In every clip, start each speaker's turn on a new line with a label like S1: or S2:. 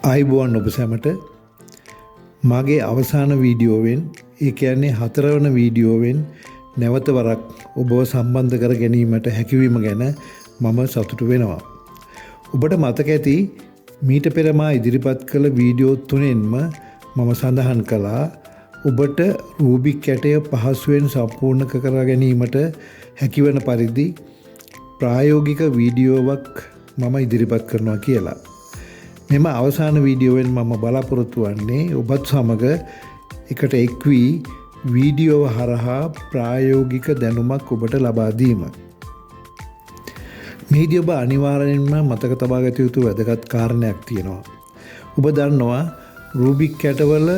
S1: ආයිබෝන් ඔබ සැමට මගේ අවසාන වීඩියෝවෙන් ඒ කියන්නේ 4 වන වීඩියෝවෙන් නැවත වරක් ඔබව සම්බන්ධ කර ගැනීමට හැකියවීම ගැන මම සතුටු වෙනවා. ඔබට මතක ඇති මීට පෙර මා ඉදිරිපත් කළ වීඩියෝ 3න්ම මම සඳහන් කළා ඔබට රූබික් කැටය පහසුවෙන් සම්පූර්ණ කර ගැනීමට හැකිවන පරිදි ප්‍රායෝගික වීඩියෝවක් මම ඉදිරිපත් කරනවා කියලා. මෙම අවසාන වීඩියෝවෙන් මම බලාපොරොත්තු වන්නේ ඔබත් සමග එකට එක් වී වීඩියෝව හරහා ප්‍රායෝගික දැනුමක් ඔබට ලබා දීම. මේදී ඔබ අනිවාර්යෙන්ම මතක තබා ගත යුතු වැදගත් කාරණයක් තියෙනවා. ඔබ දන්නවා රූබික් කැටවල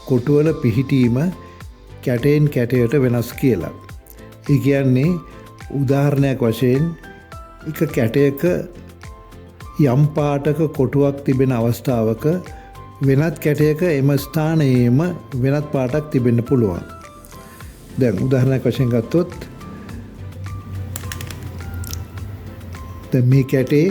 S1: කොටුවල පිහිටීම කැටයෙන් කැටයට වෙනස් කියලා. ඒ කියන්නේ උදාහරණයක් වශයෙන් එක කැටයක යම් පාටක කොටුවක් තිබෙන අවස්ථාවක වෙනත් කැටයක එම ස්ථානයේම වෙනත් පාටක් තිබෙන්න පුළුවන්. දැන් උදාහරණයක් වශයෙන් ගත්තොත් දැන් මේ කැටේ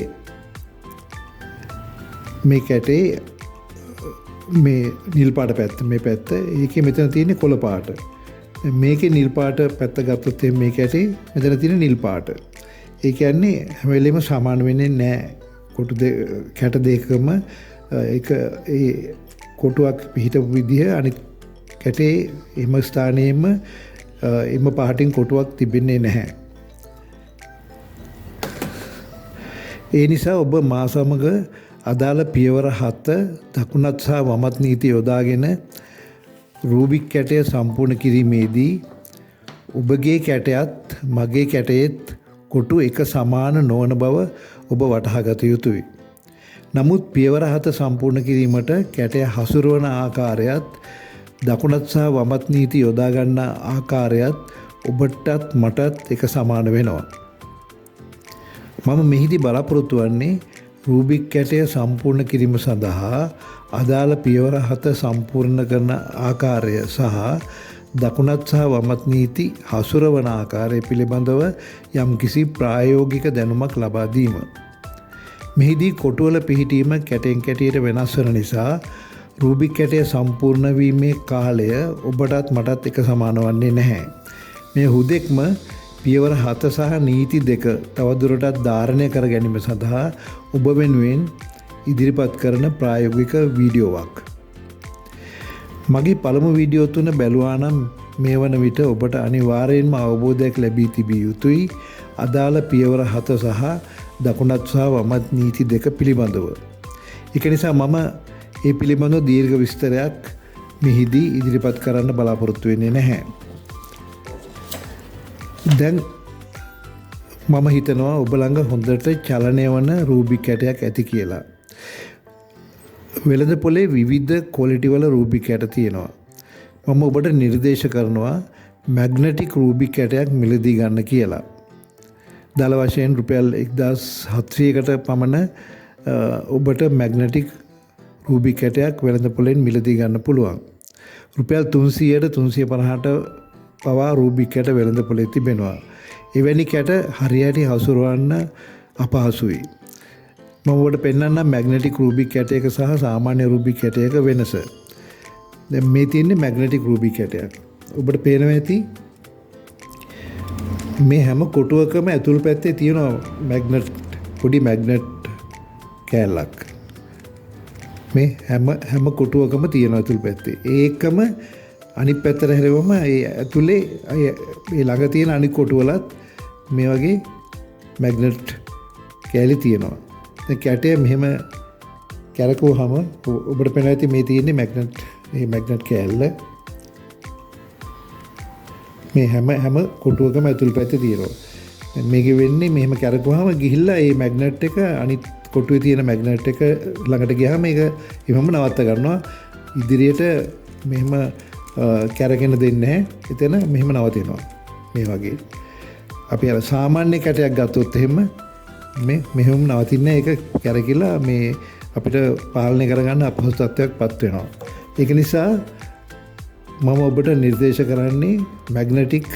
S1: මේ නිල් පාට පැත්ත මේ පැත්ත ඒකේ මෙතන තියෙන්නේ කොළ පාට. මේකේ නිල් පාට පැත්ත ගත්තොත් මේ කැටේ මෙතන තියෙන නිල් පාට. ඒ කියන්නේ හැම වෙලෙම සමාන වෙන්නේ නැහැ. කැට දෙකම එක ඒ කොටුවක් පිහිටපු විදිහ අනිත් කැටේ එම ස්ථානයේම එම පහටින් කොටුවක් තිබෙන්නේ නැහැ. ඒ නිසා ඔබ මා සමග අදාළ පියවර 7 දකුණත් සහ වමත් නීති යොදාගෙන රූබික් කැටය සම්පූර්ණ කිරීමේදී ඔබගේ කැටයත් මගේ කැටයේත් කොටු එක සමාන නොවන බව ඔබ වටහා ගත යුතුයි. නමුත් පියවර 7 සම්පූර්ණ කිරීමට කැටය හසුරවන ආකාරයත් දකුණත් සහ වමත් නීති යොදා ගන්න ආකාරයත් ඔබටත් මටත් එක සමාන වෙනවා. මම මෙහිදී බලාපොරොත්තු වන්නේ රූබික් කැටය සම්පූර්ණ කිරීම සඳහා අදාළ පියවර 7 සම්පූර්ණ කරන ආකාරය සහ දකුණත් සහ වමත් නීති හසුරවන ආකාරය පිළිබඳව යම්කිසි ප්‍රායෝගික දැනුමක් ලබා දීම. මෙහිදී කොටුවල පිහිටීම කැටෙන් කැටයට වෙනස් වන නිසා රූබික් කැටය සම්පූර්ණ වීමේ කාලය ඔබටත් මටත් එක සමාන වන්නේ නැහැ. මේ හුදෙක්ම පියවර 7 සහ නීති 2 තවදුරටත් ධාරණය කර ගැනීම සඳහා ඔබ වෙනුවෙන් ඉදිරිපත් කරන ප්‍රායෝගික වීඩියෝවක්. මගේ පළමු වීඩියෝ 3 බැලුවා නම් මේ වන විට ඔබට අනිවාර්යයෙන්ම අවබෝධයක් ලැබී තිබිය යුතුයි අදාළ පියවර 7 සහ දකුණත් සහ වමත් නීති 2 පිළිබඳව. ඒක නිසා මම ඒ පිළිබඳව දීර්ඝ විස්තරයක් මෙහිදී ඉදිරිපත් කරන්න බලාපොරොත්තු වෙන්නේ නැහැ. දැන් මම හිතනවා ඔබ ළඟ හොඳට චලනය වන රූබික් කැටයක් ඇති කියලා. වෙළඳ පොලේ විවිධ ක්වොලිටි වල රූබික් කැට තියෙනවා. මම ඔබට නිර්දේශ කරනවා මැග්නටික් රූබික් කැටයක් මිලදී ගන්න කියලා. දල වශයෙන් රුපියල් 1700කට පමණ ඔබට මැග්නටික් රූබික් කැටයක් වෙළඳ පොලෙන් මිලදී ගන්න පුළුවන්. රුපියල් 300ට 350ට පවා රූබික් කැට වෙළඳ පොලේ තිබෙනවා. එවැනි කැට හරියට හසුරවන්න අපහසුයි. මම ඔබට පෙන්වන්නම් මැග්නටික් රූබික් කැටයක සහ සාමාන්‍ය රූබික් කැටයක වෙනස. දැන් මේ තියෙන්නේ මැග්නටික් රූබික් කැටයක්. ඔබට පේනවා ඇති මේ හැම කොටුවකම ඇතුළු පැත්තේ තියෙන පොඩි මැග්නට් කෑල්ලක්. මේ හැම කොටුවකම තියෙන ඇතුළු පැත්තේ. ඒකම අනිත් පැත්තට හැරෙවම ඒ ඇතුලේ ඒ ළඟ තියෙන අනිත් කොටුවලත් මේ වගේ මැග්නට් කෑලි තියෙනවා. දැන් කැටය මෙහෙම කැරකුවාම ඔබට පේනවා ඇති මේ තියෙන්නේ මැග්නට් කෑල්ල. මේ හැම කොටුවකම ඇතුළු පැත්තේ තියෙනවා. මේක වෙන්නේ මෙහෙම කැරකුවාම ගිහිල්ලා මේ මැග්නට් එක අනිත් කොටුවේ තියෙන මැග්නට් එක ළඟට ගියාම මේක එමම නවත්ත ගන්නවා. ඉදිරියට මෙහෙම කැරගෙන දෙන්නේ නැහැ. එතන මෙහෙම නවතිනවා. මේ වගේ. අපි අර සාමාන්‍ය කැටයක් ගත්තොත් එහෙම මෙහෙම නවතින්නේ ඒක කැරකිලා මේ අපිට පාලනය කරගන්න අපහසු තත්ත්වයක්පත් වෙනවා. ඒක නිසා මම ඔබට නිර්දේශ කරන්නේ මැග්නටික්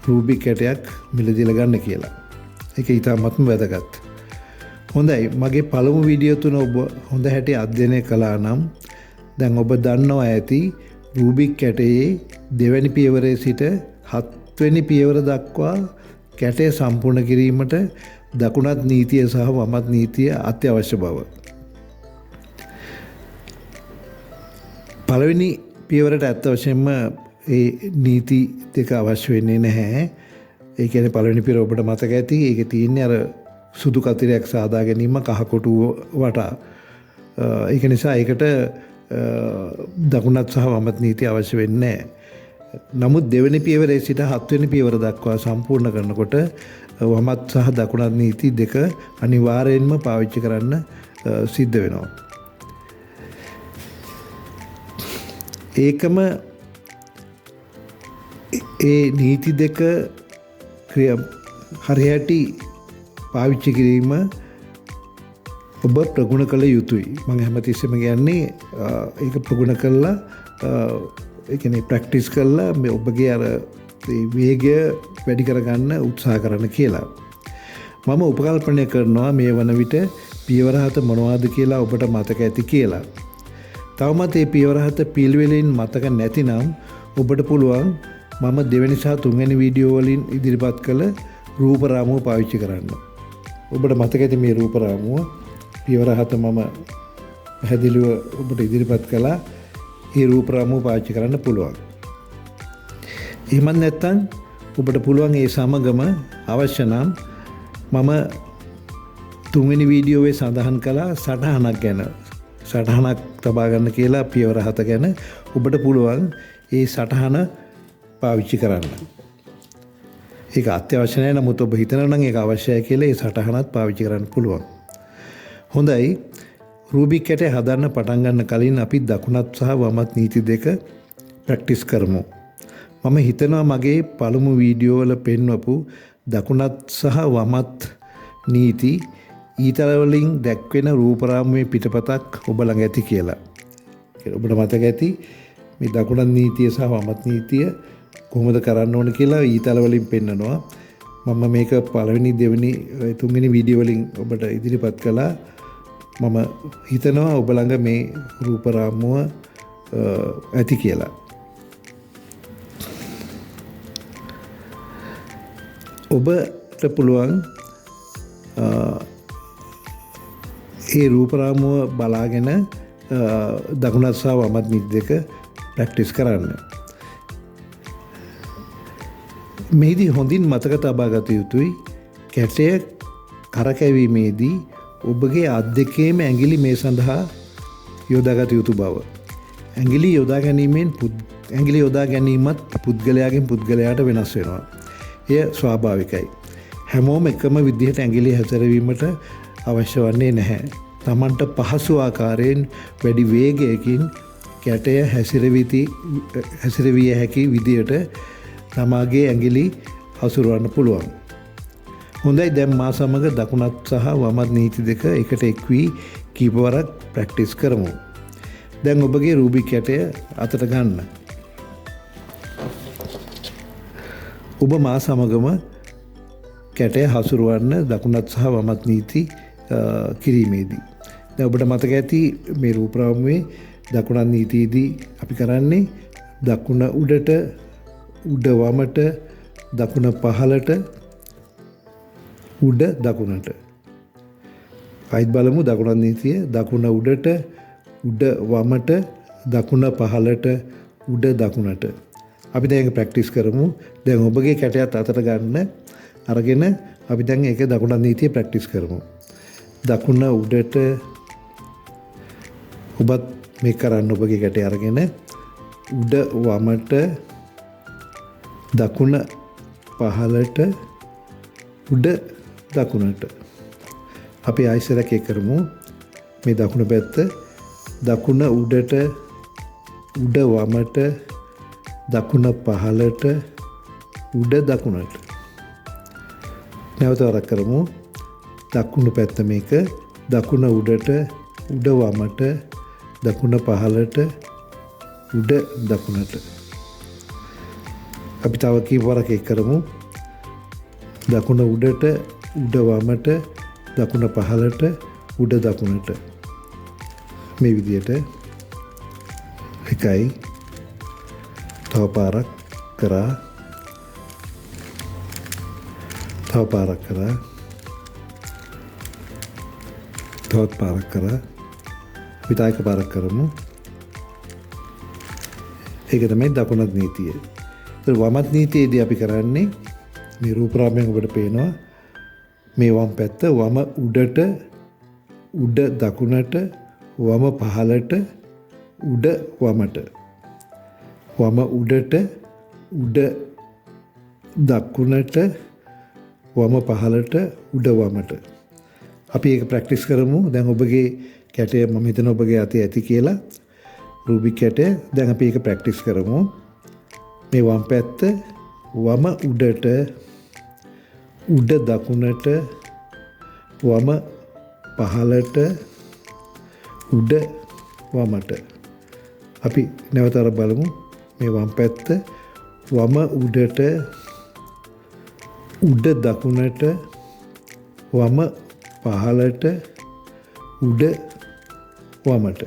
S1: රූබික් කැටයක් මිලදීලා ගන්න කියලා. ඒක ඊටමත්ම වැදගත්. හොඳයි මගේ පළමු වීඩියෝ තුන ඔබ හොඳ හැටි අධ්‍යයනය කළා නම් දැන් ඔබ දන්නවා ඇති රූබික් කැටයේ දෙවැනි පියවරේ සිට 7 වෙනි පියවර දක්වා කැටය සම්පූර්ණ කිරීමට දකුණත් නීතිය සහ වමත් නීතිය අත්‍යවශ්‍ය බව. පළවෙනි පියවරට ඇත්ත වශයෙන්ම ඒ නීති දෙක අවශ්‍ය වෙන්නේ නැහැ. ඒ කියන්නේ පළවෙනි පියවර ඔබට මතක ඇති. ඒකේ තියෙන්නේ අර සුදු කතිරයක් සාදා ගැනීම කහ කොටුව වටා. ඒක නිසා ඒකට දකුණත් සහ වමත් නීතිය අවශ්‍ය වෙන්නේ නැහැ. නමුත් දෙවෙනි පියවරේ සිට 7 වෙනි පියවර දක්වා සම්පූර්ණ කරනකොට වමත් සහ දකුණත් නීති දෙක අනිවාර්යයෙන්ම පාවිච්චි කරන්න සිද්ධ වෙනවා. ඒකම ඒ නීති දෙක හරියට පාවිච්චි කිරීම ඔබ ප්‍රගුණ කළ යුතුයි. මම හැමතිස්සෙම කියන්නේ ඒක ප්‍රගුණ කළා ඒ කියන්නේ ප්‍රැක්ටිස් කළා මේ ඔබගේ අර වේගය වැඩි කරගන්න උත්සාහ කරන්න කියලා. මම උපකල්පනය කරනවා මේ වන විට පියවර 7 මොනවද කියලා ඔබට මතක ඇති කියලා. තවමත් මේ පියවර 7 පිළිවෙලින් මතක නැතිනම් ඔබට පුළුවන් මම දෙවෙනි සහ තුන්වෙනි වීඩියෝ වලින් ඉදිරිපත් කළ රූප රාමුව පාවිච්චි කරන්න. ඔබට මතක ඇති මේ රූප රාමුව පියවර 7 මම පැහැදිලිව ඔබට ඉදිරිපත් කළා. ඒ රූප රාමුව පාවිච්චි කරන්න පුළුවන්. එහෙම නැත්නම් ඔබට පුළුවන් ඒ සමගම අවශ්‍ය නම් මම තුන්වෙනි වීඩියෝවේ සඳහන් කළා සටහනක් ගැන. සටහනක් තබා ගන්න කියලා පියවර 7 ගැන ඔබට පුළුවන් ඒ සටහන පාවිච්චි කරන්න. ඒක අත්‍යවශ්‍ය නැහැ නමුත් ඔබ හිතනවා නම් ඒක අවශ්‍යයි කියලා ඒ සටහනත් පාවිච්චි කරන්න පුළුවන්. හොඳයි. රූබික් කැටය හදන්න පටන් ගන්න කලින් අපි දකුණත් සහ වමත් නීති දෙක ප්‍රැක්ටිස් කරමු. මම හිතනවා මගේ පළමු වීඩියෝ වල පෙන්වපු දකුණත් සහ වමත් නීති ඊතල වලින් දැක්වෙන රූප රාමුවේ පිටපතක් ඔබ ළඟ ඇති කියලා. ඔබට මතක ඇති මේ දකුණත් නීතිය සහ වමත් නීතිය කොහොමද කරන්න ඕන කියලා ඊතල වලින් පෙන්නනවා. මම මේක පළවෙනි දෙවෙනි තුන්වෙනි වීඩියෝ වලින් ඔබට ඉදිරිපත් කළා. මම හිතනවා ඔබ ළඟ මේ රූප රාමුව ඇති කියලා. ඔබට පුළුවන් ඒ රූප රාමුව බලාගෙන දකුණත් සහ වමත් නීති දෙක ප්‍රැක්ටිස් කරන්න. මෙහිදී හොඳින් මතක තබා ගත යුතුයි කැටය කරකැවීමේදී ඔබගේ අත් දෙකේම ඇඟිලි මේ සඳහා යොදාගත යුතු බව. ඇඟිලි යොදා ගැනීමත් පුද්ගලයාගෙන් පුද්ගලයාට වෙනස් වෙනවා. එය ස්වාභාවිකයි. හැමෝම එකම විදිහට ඇඟිලි හැසිරවීමට අවශ්‍ය වන්නේ නැහැ. තමන්ට පහසු ආකාරයෙන් වැඩි වේගයකින් කැටය හැසිරවිය හැකි විදිහට තමාගේ ඇඟිලි හසුරවන්න පුළුවන්. හොඳයි දැන් මා සමග දකුණත් සහ වමත් නීති දෙක එකට එක් වී කීපවරක් ප්‍රැක්ටිස් කරමු. දැන් ඔබගේ රූබික් කැටය අතට ගන්න. ඔබ මා සමගම කැටය හසුරවන්න දකුණත් සහ වමත් නීති කිරීමේදී. දැන් ඔබට මතක ඇති මේ රූප රාමුවේ දකුණත් නීතියේදී අපි කරන්නේ දකුණ උඩට උඩ වමට දකුණ පහළට උඩ දකුණට. අයිත් බලමු දකුණත් නීතිය දකුණ උඩට උඩ වමට දකුණ පහළට උඩ දකුණට. අපි දැන් ඒක ප්‍රැක්ටිස් කරමු. දැන් ඔබගේ කැටයත් අතට ගන්න අරගෙන අපි දැන් ඒක දකුණත් නීතිය ප්‍රැක්ටිස් කරමු. දකුණ උඩට ඔබත් මේ කරන්න ඔබගේ කැටය අරගෙන උඩ වමට දකුණ පහළට උඩ දකුණට. අපි ආයෙසරක් ඒක කරමු. මේ දකුණ පැත්ත දකුණ උඩට උඩ වමට දකුණ පහළට උඩ දකුණට. නැවත වරක් කරමු. දකුණු පැත්ත මේක දකුණ උඩට උඩ වමට දකුණ පහළට උඩ දකුණට. අපි තව කීප වරක් ඒක කරමු. දකුණ උඩට උඩ වමට දකුණ පහළට උඩ දකුණට මේ විදියට එකයි තව පාරක් කරා තවත් පාරක් කරා අපි තව එක පාරක් කරමු. ඒක තමයි දකුණත් නීතිය. ඒත් වමත් නීතියේදී අපි කරන්නේ මේ රූපරාමයෙන් ඔබට පේනවා මේ වම් පැත්ත වම උඩට උඩ දකුණට වම පහළට උඩ වමට වම උඩට උඩ දකුණට වම පහළට උඩ වමට අපි ඒක ප්‍රැක්ටිස් කරමු. දැන් ඔබගේ කැටය මම හිතන ඔබගේ අතේ ඇති කියලා රූබික් කැටය. දැන් අපි ඒක ප්‍රැක්ටිස් කරමු. මේ වම් පැත්ත වම උඩට උඩ දකුණට වම පහළට උඩ වමට අපි නැවත අර බලමු. මේ වම් පැත්ත වම උඩට උඩ දකුණට වම පහළට උඩ වමට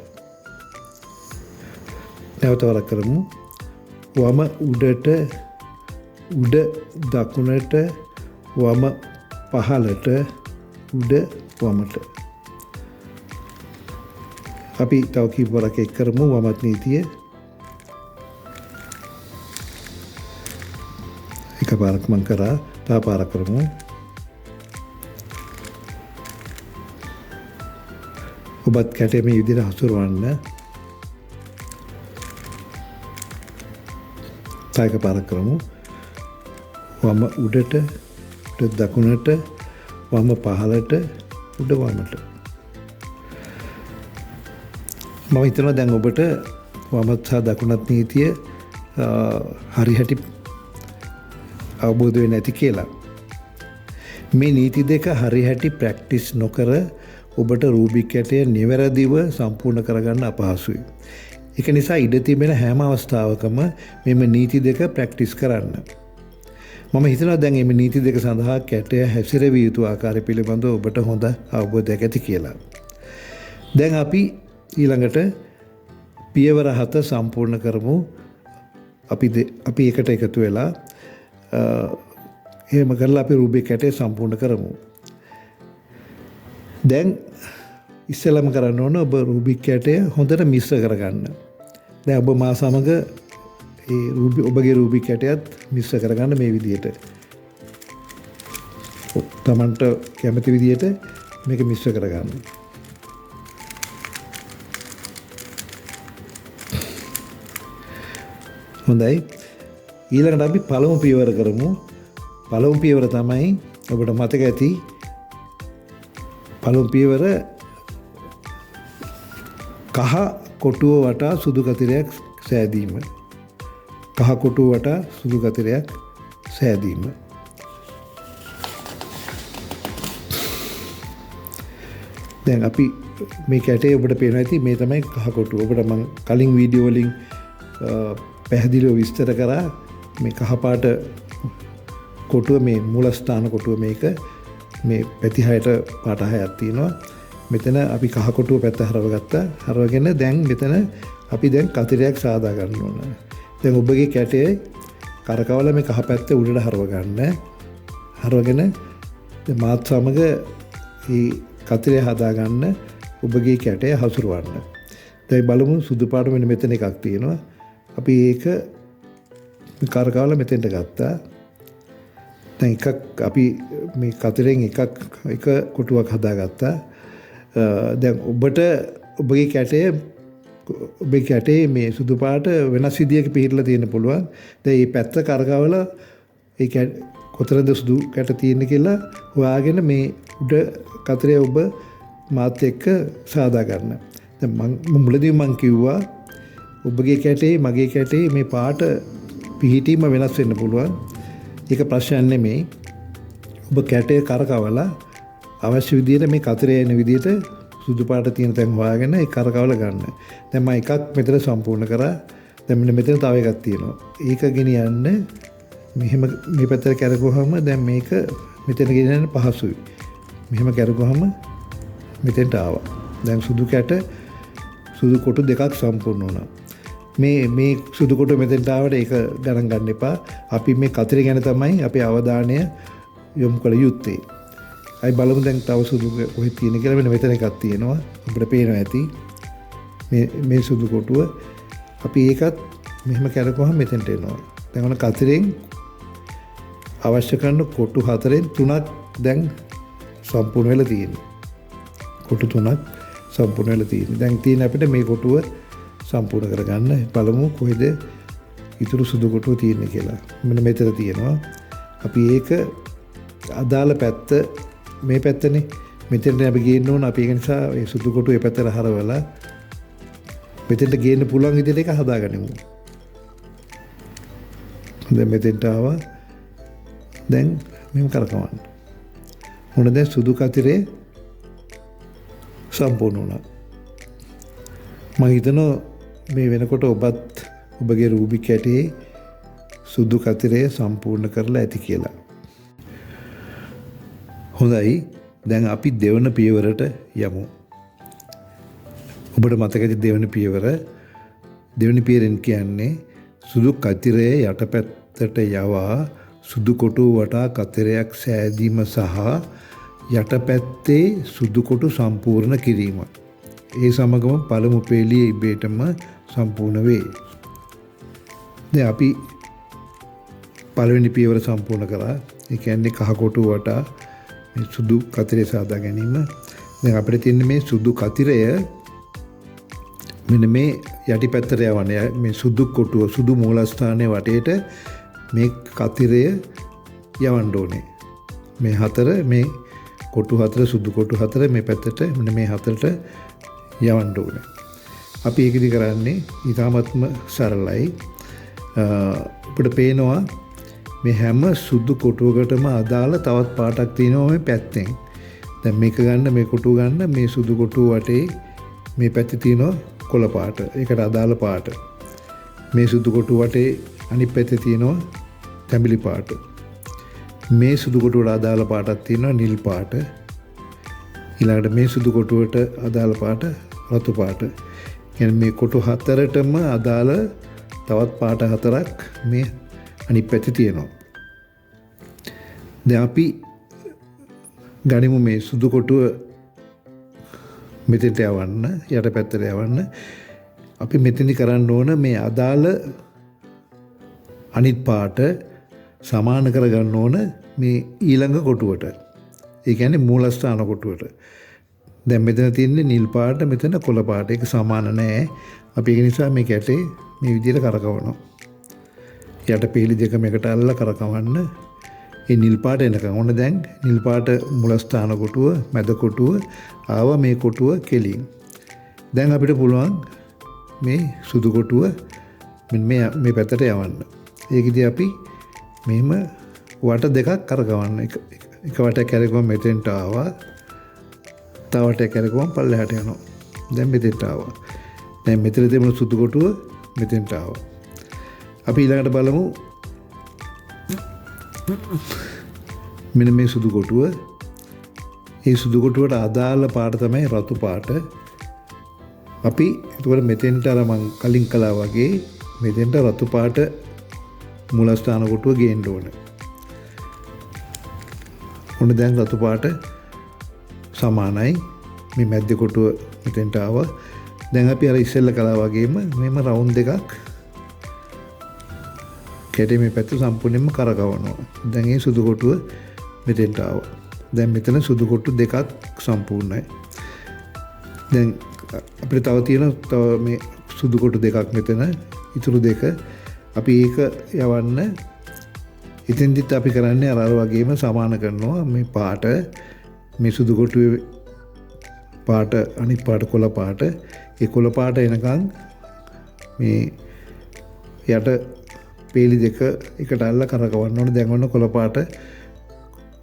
S1: නැවත වරක් කරමු. වම උඩට උඩ දකුණට වම පහළට උඩ වමට අපි තව කීප වරක් එක් කරමු. වමත් නීතිය එක පාරක් මං කරා තව පාරක් කරමු. ඔබත් කැටේ මේ විදිහට හසුරවන්න. තව එක පාරක් කරමු. වම උඩට උඩ දකුණට වම පහළට උඩ වමට මම හිතනවා දැන් ඔබට වමත් සහ දකුණත් නීතිය හරි හැටි අවබෝධ වෙන්නේ නැති කියලා. මේ නීති දෙක හරි හැටි ප්‍රැක්ටිස් නොකර ඔබට රූබික් කැටය නිවැරදිව සම්පූර්ණ කරගන්න අපහසුයි. ඒක නිසා ඉඩ තිබෙන හැම අවස්ථාවකම මෙම නීති දෙක ප්‍රැක්ටිස් කරන්න. මම හිතනවා දැන් මේ නීති දෙක සඳහා කැටය හැසිරවිය යුතු ආකාරය පිළිබඳව ඔබට හොඳ අවබෝධයක් ඇති කියලා. දැන් අපි ඊළඟට පියවර 7 සම්පූර්ණ කරමු. අපි එකට එකතු වෙලා එහෙම කරලා අපි රූබික් කැටය සම්පූර්ණ කරමු. දැන් ඉස්සෙල්ලාම කරන්න ඕන ඔබ රූබික් කැටය හොඳට මිශ්‍ර කරගන්න. දැන් ඔබ මා සමග ඔබගේ රූබික් කැටයත් මිශ්‍ර කරගන්න මේ විදිහට. තමන්ට කැමති විදිහට මේක මිශ්‍ර කරගන්න. හොඳයි. ඊළඟට අපි පළමු පියවර කරමු. පළමු පියවර තමයි ඔබට මතක ඇති පළමු පියවර කහ කොටුව වටා සුදු කතිරයක් සෑදීම. කහ කොටුව වටා සුදු කතිරයක් සෑදීම. දැන් අපි මේ කැටේ ඔබට පේනවා ඇති මේ තමයි කහ කොටුව. ඔබට මම කලින් වීඩියෝ වලින් පැහැදිලිව විස්තර කරා මේ කහ පාට කොටුව මේ මූලස්ථාන කොටුව මේක මේ පැති හයට පාට හයක් තියෙනවා. මෙතන අපි කහ කොටුව පැත්ත හරවගත්තා. හරවගෙන දැන් මෙතන අපි දැන් කතිරයක් සාදා ගන්න ඕන. දැන් ඔබගේ කැටේ කරකවල මේ කහ පැත්ත උඩට හරව ගන්න. හරවගෙන දැන් මාත් සමග මේ කතිරය හදා ගන්න ඔබගේ කැටේ හසුරවන්න. දැන් බලමු සුදු පාට මෙන්න මෙතන එකක් තියෙනවා. අපි ඒක කරකවල මෙතෙන්ට ගත්තා. දැන් එකක් අපි මේ කතරෙන් එක කොටුවක් හදාගත්තා. දැන් ඔබට ඔබගේ කැටේ මේ සුදු පාට වෙනස් විදියක පිහිටලා තියෙන්න පුළුවන්. දැන් මේ පැත්ත කරකවල ඒ කොතරම්ද සුදු කැට තියෙන්නේ කියලා හොයාගෙන මේ උඩ කතරේ ඔබ මාත් එක්ක සාදා ගන්න. දැන් මුලදී මම කිව්වා ඔබගේ කැටේ මගේ කැටේ මේ පාට පිහිටීම වෙනස් වෙන්න පුළුවන්. ඒක ප්‍රශ්නයක් නෙමෙයි. ඔබ කැටේ කරකවලා අවශ්‍ය විදිහට මේ කතරේ එන විදිහට සුදු පාට තියෙන තැන් හොයාගෙන ඒ කරකවල ගන්න. දැන් මම එකක් මෙතන සම්පූර්ණ කරා. දැන් මෙතන තව එකක් තියෙනවා. ඒක ගෙනියන්න මෙහෙම මේ පැත්තට කරකවුවම දැන් මේක මෙතන ගෙනියන්න පහසුයි. මෙහෙම කැරුගහම මෙතෙන්ට ආවා. දැන් සුදු කොටු දෙකක් සම්පූර්ණ වුණා. මේ සුදු කොටු මෙතෙන්ට ආවට ඒක ගණන් ගන්න එපා. අපි මේ කතරේ ගැන තමයි අපේ අවධානය යොමු කළ යුත්තේ. අයි බලමු දැන් තව සුදු කොහෙද තියෙන කියලා. මෙන්න මෙතන එකක් තියෙනවා. අපිට පේනවා ඇති. මේ සුදු කොටුව අපි ඒකත් මෙහෙම කැරකුවහම මෙතෙන්ට එනවා. දැන් ඔන්න කතරෙන් අවශ්‍ය කරන කොටු 4න් 3ක් දැන් සම්පූර්ණ වෙලා තියෙනවා. කොටු 3ක් සම්පූර්ණ වෙලා තියෙනවා. දැන් තියෙන අපිට මේ කොටුව සම්පූර්ණ කරගන්න. බලමු කොහෙද ඉතුරු සුදු කොටුව තියෙන්නේ කියලා. මෙන්න මෙතන තියෙනවා. අපි ඒක අදාළ පැත්ත මේ පැත්තනේ. මෙතෙන්ට අපි ගේන්න ඕන. අපි ඒක නිසා මේ සුදු කොටුව මේ පැත්තට හරවලා මෙතෙන්ට ගේන්න පුළුවන් විදිහට ඒක හදාගනිමු. දැන් මෙතෙන්ට ආවා. දැන් මෙහෙම කරකවන්න. මොන දැන් සුදු කතරේ සම්පූර්ණ වුණා. මම හිතනවා මේ වෙනකොට ඔබගේ රූබික් කැටේ සුදු කතරේ සම්පූර්ණ කරලා ඇති කියලා. හොඳයි. දැන් අපි දෙවන පියවරට යමු. ඔබට මතකද දෙවන පියවරෙන් කියන්නේ සුදු කතරේ යටපැත්තට යවා සුදු කොටු වටා කතරයක් සෑදීම සහ යටපැත්තේ සුදු කොටු සම්පූර්ණ කිරීම. ඒ සමගම පළමු පේළිය ඉබේටම සම්පූර්ණ වේ. දැන් අපි පළවෙනි පියවර සම්පූර්ණ කරා. ඒ කියන්නේ කහ කොටු වටා මේ සුදු කතරේ සාදා ගැනීම. දැන් අපිට තියෙන්නේ මේ සුදු කතරය මෙන්න මේ යටිපැත්තට යවන්නේ. මේ සුදු කොටුව සුදු මූලස්ථානයේ වටේට මේ කතරය යවන්න ඕනේ. මේ කොටු 4 සුදු කොටු 4 මේ පැත්තට මෙන්න මේ හතරට යවන්න ඕනේ. අපි ඒකදි කරන්නේ ඊටාත්ම සරලයි. අපිට පේනවා මේ හැම සුදු කොටුවකටම අදාළ තවත් පාටක් තියෙනවා මේ පැත්තෙන්. දැන් මේක ගන්න මේ කොටුව ගන්න මේ සුදු කොටුව වටේ මේ පැත්තේ තියෙනවා කොළ පාට. ඒකට අදාළ පාට. මේ සුදු කොටුව වටේ අනිත් පැත්තේ තියෙනවා තැඹිලි පාට. මේ සුදු කොටුවට අදාළ පාටක් තියෙනවා නිල් පාට. ඊළඟට මේ සුදු කොටුවට අදාළ පාට රතු පාට. කියන්නේ මේ කොටු 4ටම අදාළ තවත් පාට 4ක් මේ අනිත් පැත්තේ තියෙනවා. දැන් අපි ගනිමු මේ සුදු කොටුව මෙතෙන්ට යවන්න, යට පැත්තට යවන්න. අපි මෙතෙන්දි කරන්න ඕන මේ අදාළ අනිත් පාට සමාන කරගන්න ඕන මේ ඊළඟ කොටුවට. ඒ කියන්නේ මූලස්ථාන කොටුවට. දැන් මෙතන තියෙන්නේ නිල් පාට, මෙතන කොළ පාට. ඒක සමාන නැහැ. අපි ඒක නිසා මේ කැටේ මේ විදිහට කරකවනවා. යට පීලි දෙක මේකට අල්ලලා කරකවන්න. ඒ නිල් පාට එනකන්. ඔන්න දැන් නිල් පාට මූලස්ථාන කොටුව, මැද කොටුව ආවා මේ කොටුව කෙලින්. දැන් අපිට පුළුවන් මේ සුදු කොටුව මේ පැත්තට යවන්න. ඒකදී අපි මෙහෙම වට දෙකක් කරකවන්න. එක වටයක් කරකවම මෙතෙන්ට ආවා. තව වටයක් කරකවම පල්ලෙහාට යනවා. දැන් මෙතෙන්ට ආවා. දැන් මෙතන තිබුණු සුදු කොටුව මෙතෙන්ට ආවා. අපි ඊළඟට බලමු මෙන්න මේ සුදු කොටුව. ඒ සුදු කොටුවට අදාළ පාට තමයි රතු පාට. අපි ඒකවල මෙතෙන්ට අර මං කලින් කළා වගේ මෙතෙන්ට රතු පාට මූලස්ථාන කොටුව ගේන්න ඕන. ඔන්න දැන් රතු පාට සමානයි. මේ මැද්ද කොටුව මෙතෙන්ට ආවා. දැන් අපි අර ඉස්සෙල්ල කළා වගේම මෙහෙම රවුන්ඩ් දෙකක් කැටේ මේ පැත්ත සම්පූර්ණයෙන්ම කරකවනවා. දැන් මේ සුදු කොටුව මෙතෙන්ට ආවා. දැන් මෙතන සුදු කොටු දෙකක් සම්පූර්ණයි. දැන් අපිට තව තියෙනවා මේ සුදු කොටු දෙකක් මෙතන. ඉතුරු දෙක අපි ඒක යවන්න. ඉතින්දිත් අපි කරන්නේ අර වගේම සමාන කරනවා මේ පාට. මේ සුදු කොටුවේ පාට අනිත් පාට කොළ පාට. ඒ කොළ පාට එනකන් මේ යට පේලි දෙක එකට අල්ලලා කරකවන්න ඕනේ. දැන් ඔන්න කොළ පාට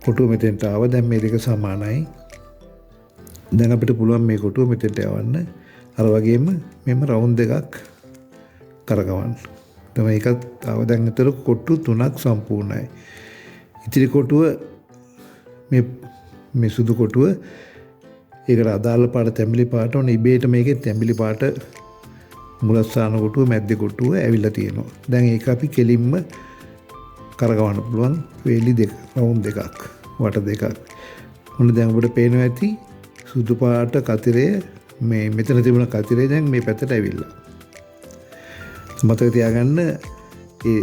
S1: කොටුව මෙතෙන්ට ආවා. දැන් මේ දෙක සමානයි. දැන් අපිට පුළුවන් මේ කොටුව මෙතෙන්ට යවන්න. අර වගේම මෙහෙම රවුන්ඩ් දෙකක් කරකවන්න. තමයි ඒකත් ආව. දැන් විතර කොටු 3ක් සම්පූර්ණයි. ඉතිරි කොටුව මේ සුදු කොටුව ඒකට අදාළ පාට තැඹිලි පාට ඕන ඉබේට මේකේ තැඹිලි පාට මුලස්ථාන කොටුව මැද්දේ කොටුව ඇවිල්ලා තියෙනවා. දැන් ඒක අපි කෙලින්ම කරකවන්න පුළුවන් වේලි දෙක රවුන්ඩ් දෙකක් වට දෙකක්. ඔන්න දැන් ඔබට පේනවා ඇති සුදු පාට කතිරය මේ මෙතන තිබුණ කතිරය දැන් මේ පැත්තට ඇවිල්ලා. මතක තියාගන්න ඒ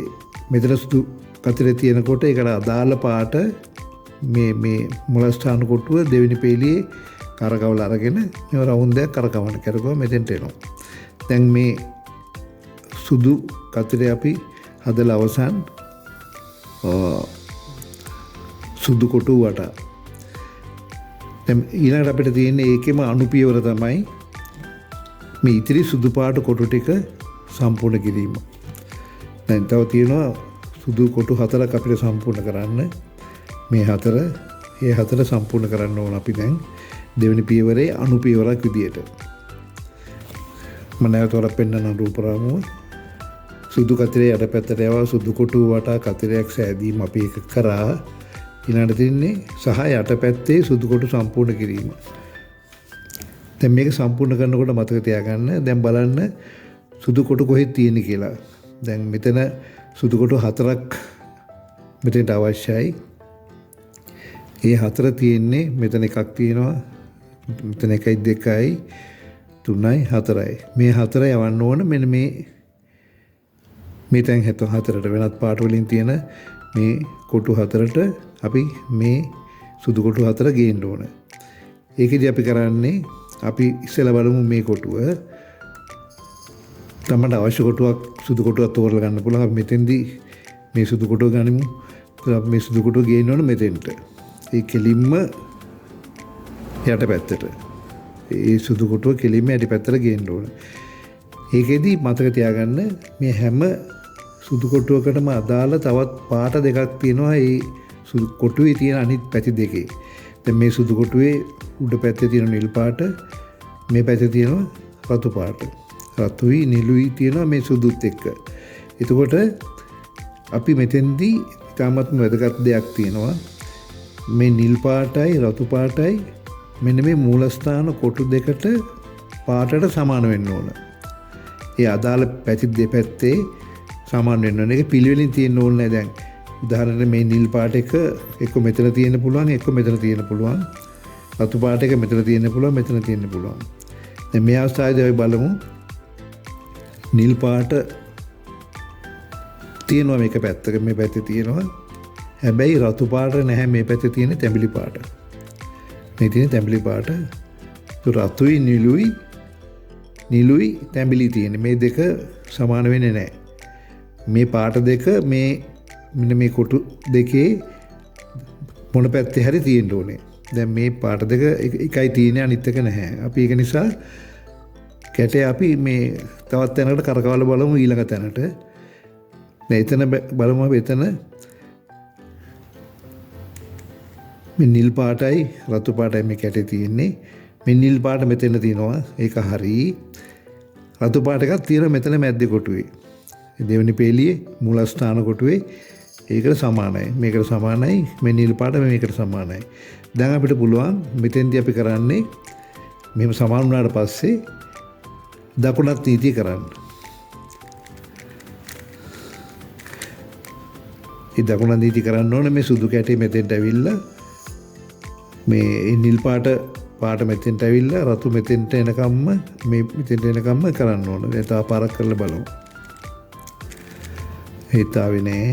S1: මෙතන සුදු කතිරේ තියෙනකොට ඒකට අදාළ පාට මේ මුලස්ථාන කොටුව දෙවෙනි පේලියේ කරකවලා අරගෙන මේ රවුන්ඩයක් කරකවන්න කරකව මෙතෙන්ට එනවා. දැන් මේ සුදු කතිරේ අපි හදලා අවසන් සුදු කොටුව වටා. දැන් ඊළඟට අපිට තියෙන්නේ ඒකෙම අනුපියවර තමයි මේ ඉතිරි සුදු පාට කොටු ටික සම්පූර්ණ කිරීම. දැන් තව තියෙනවා සුදු කොටු 4ක් අපිට සම්පූර්ණ කරන්න. මේ 4 ඒ 4 සම්පූර්ණ කරන්න ඕන අපි දැන් දෙවෙනි පියවරේ අනුපියවරක් විදියට. මම නැවත වරක් පෙන්නන රූපරාමුව සුදු කතිරේ යට පැත්තට යවා සුදු කොටු වටා කතිරයක් සෑදීම අපි එක කරා. ඊළඟට තින්නේ සහ යට පැත්තේ සුදු කොටු සම්පූර්ණ කිරීම. දැන් මේක සම්පූර්ණ කරනකොට මතක තියාගන්න දැන් බලන්න සුදු කොටු කොහෙද තියෙන්නේ කියලා. දැන් මෙතන සුදු කොටු 4ක් මෙතනට අවශ්‍යයි. ඒ 4 තියෙන්නේ මෙතන එකක් තියෙනවා. මෙතන 1යි 2යි 3යි 4යි. මේ 4 යවන්න ඕන මෙන්න මේ තැන් 4ට වෙනත් පාට වලින් තියෙන මේ කොටු 4ට අපි මේ සුදු කොටු 4 ගේන්න ඕන. ඒකෙදි අපි කරන්නේ අපි ඉස්සෙල්ලා බලමු මේ කොටුව. තමන්ට අවශ්‍ය කොටුවක් සුදු කොටුවක් තෝරලා ගන්න පුළුවන්. අපි මෙතෙන්දී මේ සුදු කොටුව ගනිමු. අපි මේ සුදු කොටුව ගේන්න ඕන මෙතෙන්ට. ඒ කෙලින්ම යට පැත්තට. ඒ සුදු කොටුව කෙලින්ම යට පැත්තට ගේන්න ඕන. ඒකෙදි මතක තියාගන්න මේ හැම සුදු කොටුවකටම අදාළ තවත් පාට දෙකක් තියෙනවා. ඒ සුදු කොටුවේ තියෙන අනිත් පැති දෙකේ. දැන් මේ සුදු කොටුවේ උඩ පැත්තේ තියෙන නිල් පාට, මේ පැත්තේ තියෙන රතු පාට. රතුයි නිලුයි තියෙනවා මේ සුදුත් එක්ක. එතකොට අපි මෙතෙන්දී ඉතාමත්ම වැදගත් දෙයක් තියෙනවා. මේ නිල් පාටයි රතු පාටයි මෙන්න මේ මූලස්ථාන කොටු දෙකට පාටට සමාන වෙන්න ඕන. ඒ අදාළ පැති දෙපැත්තේ සමාන වෙන්න ඕන. ඒක පිළිවෙලින් තියෙන්න ඕනේ නැහැ. දැන් උදාහරණයක් මේ නිල් පාට එක මෙතන තියෙන්න පුළුවන්, එක මෙතන තියෙන්න පුළුවන්. රතු පාට එක මෙතන තියෙන්න පුළුවන්, මෙතන තියෙන්න පුළුවන්. දැන් මේ අවස්ථාවේදී අපි බලමු නිල් පාට තියෙනවා මේක පැත්තක, මේ පැත්තේ තියෙනවා. හැබැයි රතු පාට නැහැ, මේ පැත්තේ තියෙන තැඹිලි පාට. මේ තියෙන තැඹිලි පාට. රතුයි නිලුයි තැඹිලි තියෙන. මේ දෙක සමාන වෙන්නේ නැහැ. මේ පාට දෙක මෙන්න මේ කොටු දෙකේ මොන පැත්තේ හරි තියෙන්න ඕනේ. දැන් මේ පාට දෙක එකයි තියෙන්නේ, අනිත් එක නැහැ. අපි ඒක නිසා කැටේ අපි මේ තවත් තැනකට කරකවලා බලමු ඊළඟ තැනට. දැන් එතන බලමු අපි එතන මේ නිල් පාටයි රතු පාටයි මේ කැටේ තියෙන්නේ. මේ නිල් පාට මෙතන තියෙනවා. ඒක හරි. රතු පාට එකක් තියෙනවා මෙතන මැද්දේ කොටුවේ. දෙවෙනි පේලියේ මූලස්ථාන කොටුවේ ඒකට සමානයි. මේකට සමානයි. මේ නිල් පාට මේකට සමානයි. දැන් අපිට පුළුවන් මෙතෙන්දී අපි කරන්නේ මෙහෙම සමාන වුණාට පස්සේ දකුණත් නීතිය කරන්න. ඒ දකුණත් නීතිය කරන්න ඕනේ මේ සුදු කැටේ මෙතෙන්ට ඇවිල්ලා මේ නිල් පාට මෙතෙන්ට ඇවිල්ලා රතු මෙතෙන්ට එනකම්ම මේ මෙතෙන්ට එනකම්ම කරන්න ඕන. දැන් තව පාරක් කරලා බලමු. හිතාවේ නෑ.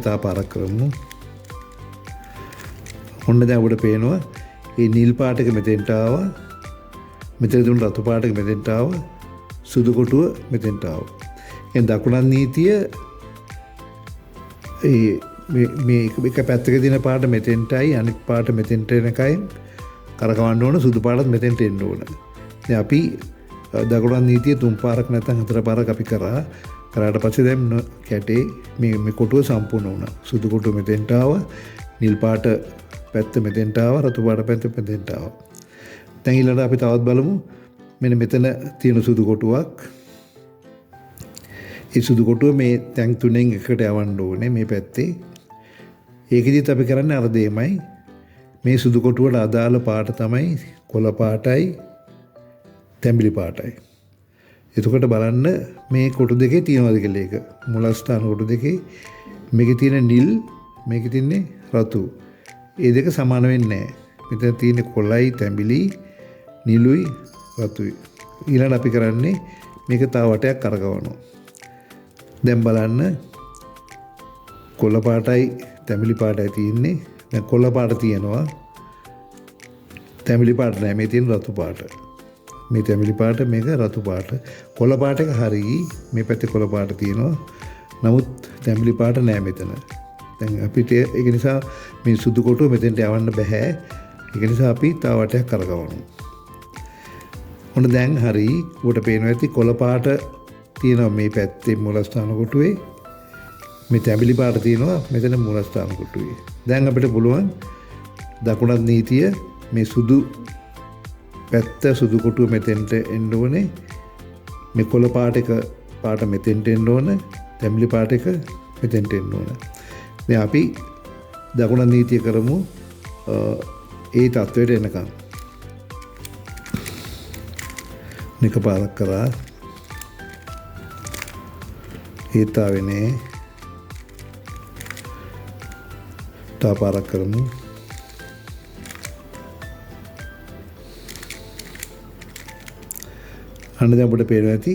S1: තව පාරක් කරමු. ඔන්න දැන් ඔබට පේනවා මේ නිල් පාට එක මෙතෙන්ට ආවා. මෙතන දුන්න රතු පාට එක මෙතෙන්ට ආවා. සුදු කොටුව මෙතෙන්ට ආවා. එහෙනම් දකුණත් නීතිය මේ එක පැත්තක දින පාට මෙතෙන්ටයි අනිත් පාට මෙතෙන්ට එනකයි කරකවන්න ඕන. සුදු පාටත් මෙතෙන්ට එන්න ඕන. දැන් අපි දකුණත් නීතිය 3 පාරක් නැත්නම් 4 පාරක් අපි කරාට පස්සේ දැන් කැටේ මේ කොටුව සම්පූර්ණ වුණා. සුදු කොටුව මෙතෙන්ට ආවා. නිල් පාට පැත්ත මෙතෙන්ට ආවා. රතු පාට පැත්ත මෙතෙන්ට ආවා. දැන් ඊළඟට අපි තවත් බලමු. මෙන්න මෙතන තියෙන සුදු කොටුවක් ඒ සුදු කොටුව මේ තැන් තුනෙන් එකට යවන්න ඕනේ මේ පැත්තේ. ඒකෙදිත් අපි කරන්නේ අර දෙයමයි. මේ සුදු කොටුවට අදාළ පාට තමයි කොළ පාටයි තැඹිලි පාටයි. එතකොට බලන්න මේ කොටු දෙකේ තියෙනවද කියලා ඒක. මුලස්ථාන කොටු දෙකේ මේකේ තියෙන නිල් මේකේ තියෙන්නේ රතු. ඒ දෙක සමාන වෙන්නේ නැහැ. මෙතන තියෙන්නේ කොළයි තැඹිලි නිලුයි රතුයි. ඊළඟ අපි කරන්නේ මේක තව වටයක් කරකවනවා. දැන් බලන්න කොළ පාටයි තැඹිලි පාටයි තියෙන්නේ. දැන් කොළ පාට තියෙනවා. තැඹිලි පාට නැහැ. මේ තියෙන රතු පාට. මේ තැඹිලි පාට මේක රතු පාට. කොළ පාට එක හරියි. මේ පැත්තේ කොළ පාට තියෙනවා. නමුත් තැඹිලි පාට නැහැ මෙතන. දැන් අපිට ඒක නිසා මේ සුදු කොටුව මෙතෙන්ට යවන්න බෑ. ඒක නිසා අපි තව වටයක් කරකවනවා. ඔන්න දැන් හරි. උඩට පේනවා ඇති කොළ පාට තියෙනවා මේ පැත්තේ මූලස්ථාන කොටුවේ. මේ තැඹිලි පාට තියෙනවා මෙතන මූලස්ථාන කොටුවේ. දැන් අපිට පුළුවන් දකුණත් නීතිය මේ සුදු පැත්ත සුදු කොටුව මෙතෙන්ට එන්න ඕනේ. මේ කොළ පාට එක පාට මෙතෙන්ට එන්න ඕනේ. තැඹිලි පාට එක මෙතෙන්ට එන්න ඕනේ. දැන් අපි දකුණත් නීතිය කරමු ඒ තත්වයට එනකම්. නික පාරක් කරා ඒතාවනේ තා පාරක් කරමු. අන්න දැන් අපිට පේනවා ඇති